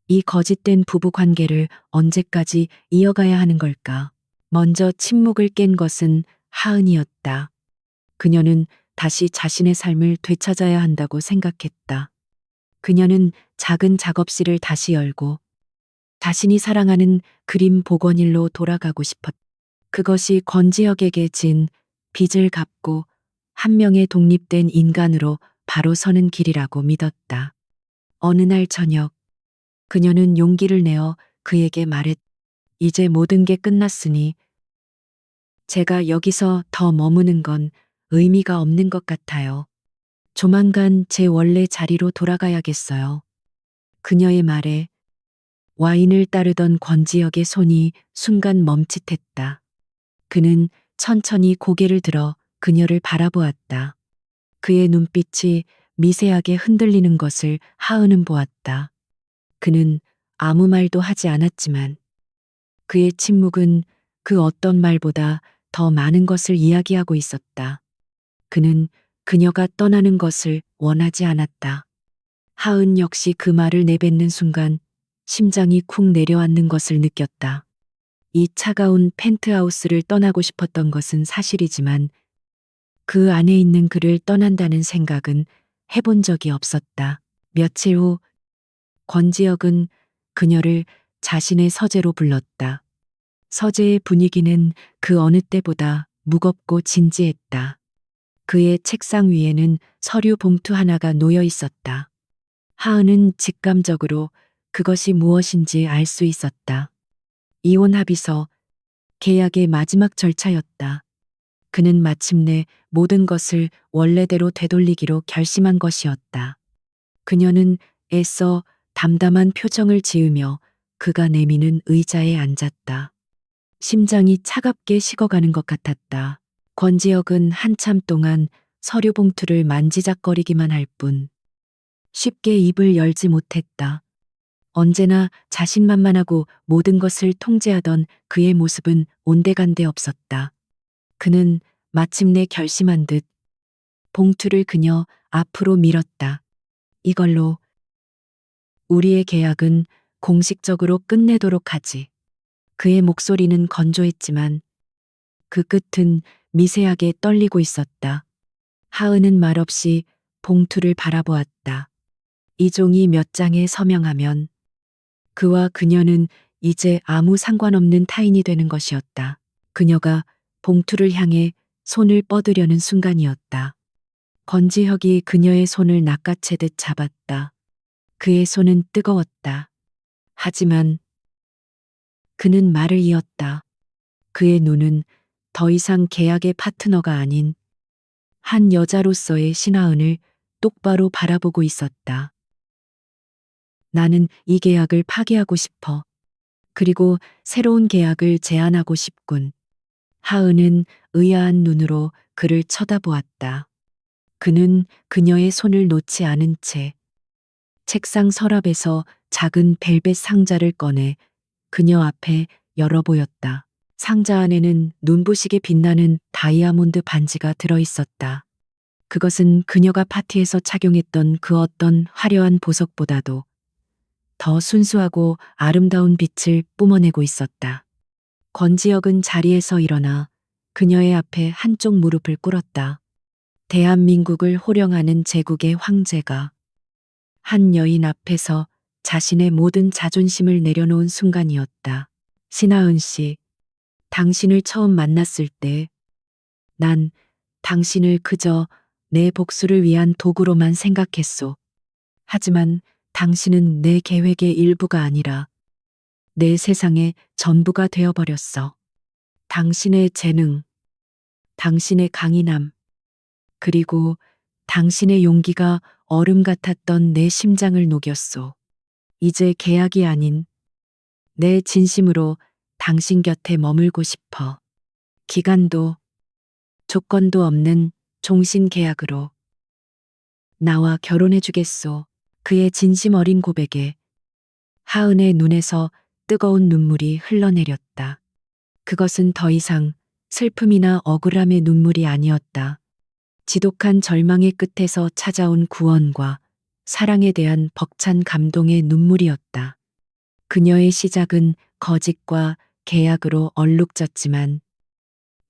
이 거짓된 부부 관계를 언제까지 이어가야 하는 걸까? 먼저 침묵을 깬 것은 하은이었다. 그녀는 다시 자신의 삶을 되찾아야 한다고 생각했다. 그녀는 작은 작업실을 다시 열고 자신이 사랑하는 그림 복원일로 돌아가고 싶었다. 그것이 권지혁에게 진 빚을 갚고 한 명의 독립된 인간으로 바로 서는 길이라고 믿었다. 어느 날 저녁, 그녀는 용기를 내어 그에게 말했다. 이제 모든 게 끝났으니 제가 여기서 더 머무는 건 의미가 없는 것 같아요. 조만간 제 원래 자리로 돌아가야겠어요. 그녀의 말에 와인을 따르던 권지혁의 손이 순간 멈칫했다. 그는 천천히 고개를 들어 그녀를 바라보았다. 그의 눈빛이 미세하게 흔들리는 것을 하은은 보았다. 그는 아무 말도 하지 않았지만 그의 침묵은 그 어떤 말보다 더 많은 것을 이야기하고 있었다. 그는 그녀가 떠나는 것을 원하지 않았다. 하은 역시 그 말을 내뱉는 순간 심장이 쿵 내려앉는 것을 느꼈다. 이 차가운 펜트하우스를 떠나고 싶었던 것은 사실이지만 그 안에 있는 그를 떠난다는 생각은 해본 적이 없었다. 며칠 후 권지혁은 그녀를 자신의 서재로 불렀다. 서재의 분위기는 그 어느 때보다 무겁고 진지했다. 그의 책상 위에는 서류 봉투 하나가 놓여 있었다. 하은은 직감적으로 그것이 무엇인지 알 수 있었다. 이혼 합의서, 계약의 마지막 절차였다. 그는 마침내 모든 것을 원래대로 되돌리기로 결심한 것이었다. 그녀는 애써 담담한 표정을 지으며 그가 내미는 의자에 앉았다. 심장이 차갑게 식어가는 것 같았다. 권지혁은 한참 동안 서류 봉투를 만지작거리기만 할 뿐 쉽게 입을 열지 못했다. 언제나 자신만만하고 모든 것을 통제하던 그의 모습은 온데간데 없었다. 그는 마침내 결심한 듯 봉투를 그녀 앞으로 밀었다. 이걸로 우리의 계약은 공식적으로 끝내도록 하지. 그의 목소리는 건조했지만 그 끝은 미세하게 떨리고 있었다. 하은은 말없이 봉투를 바라보았다. 이 종이 몇 장에 서명하면 그와 그녀는 이제 아무 상관없는 타인이 되는 것이었다. 그녀가 봉투를 향해 손을 뻗으려는 순간이었다. 권지혁이 그녀의 손을 낚아채듯 잡았다. 그의 손은 뜨거웠다. 하지만 그는 말을 이었다. 그의 눈은 더 이상 계약의 파트너가 아닌 한 여자로서의 신하은을 똑바로 바라보고 있었다. 나는 이 계약을 파기하고 싶어. 그리고 새로운 계약을 제안하고 싶군. 하은은 의아한 눈으로 그를 쳐다보았다. 그는 그녀의 손을 놓지 않은 채 책상 서랍에서 작은 벨벳 상자를 꺼내 그녀 앞에 열어 보였다. 상자 안에는 눈부시게 빛나는 다이아몬드 반지가 들어 있었다. 그것은 그녀가 파티에서 착용했던 그 어떤 화려한 보석보다도 더 순수하고 아름다운 빛을 뿜어내고 있었다. 권지혁은 자리에서 일어나 그녀의 앞에 한쪽 무릎을 꿇었다. 대한민국을 호령하는 제국의 황제가 한 여인 앞에서 자신의 모든 자존심을 내려놓은 순간이었다. 신하은 씨, 당신을 처음 만났을 때 난 당신을 그저 내 복수를 위한 도구로만 생각했소. 하지만 당신은 내 계획의 일부가 아니라 내 세상의 전부가 되어버렸어. 당신의 재능, 당신의 강인함, 그리고 당신의 용기가 얼음 같았던 내 심장을 녹였소. 이제 계약이 아닌 내 진심으로 당신 곁에 머물고 싶어. 기간도 조건도 없는 종신 계약으로 나와 결혼해 주겠소. 그의 진심 어린 고백에 하은의 눈에서 뜨거운 눈물이 흘러내렸다. 그것은 더 이상 슬픔이나 억울함의 눈물이 아니었다. 지독한 절망의 끝에서 찾아온 구원과 사랑에 대한 벅찬 감동의 눈물이었다. 그녀의 시작은 거짓과 계약으로 얼룩졌지만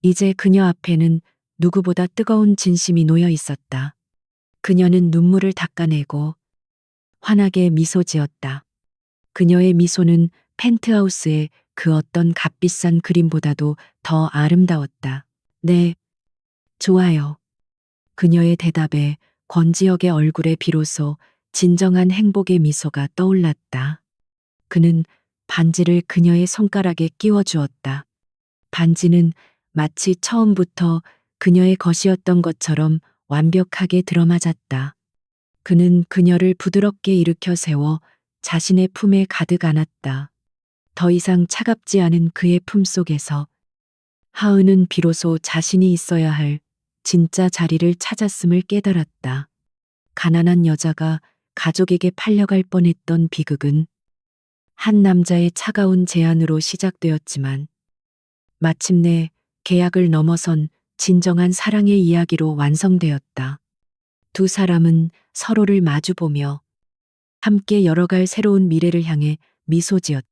이제 그녀 앞에는 누구보다 뜨거운 진심이 놓여 있었다. 그녀는 눈물을 닦아내고 환하게 미소 지었다. 그녀의 미소는 펜트하우스의 그 어떤 값비싼 그림보다도 더 아름다웠다. 네, 좋아요. 그녀의 대답에 권지혁의 얼굴에 비로소 진정한 행복의 미소가 떠올랐다. 그는 반지를 그녀의 손가락에 끼워 주었다. 반지는 마치 처음부터 그녀의 것이었던 것처럼 완벽하게 들어맞았다. 그는 그녀를 부드럽게 일으켜 세워 자신의 품에 가득 안았다. 더 이상 차갑지 않은 그의 품 속에서 하은은 비로소 자신이 있어야 할 진짜 자리를 찾았음을 깨달았다. 가난한 여자가 가족에게 팔려갈 뻔했던 비극은 한 남자의 차가운 제안으로 시작되었지만 마침내 계약을 넘어선 진정한 사랑의 이야기로 완성되었다. 두 사람은 서로를 마주보며 함께 열어갈 새로운 미래를 향해 미소 지었다.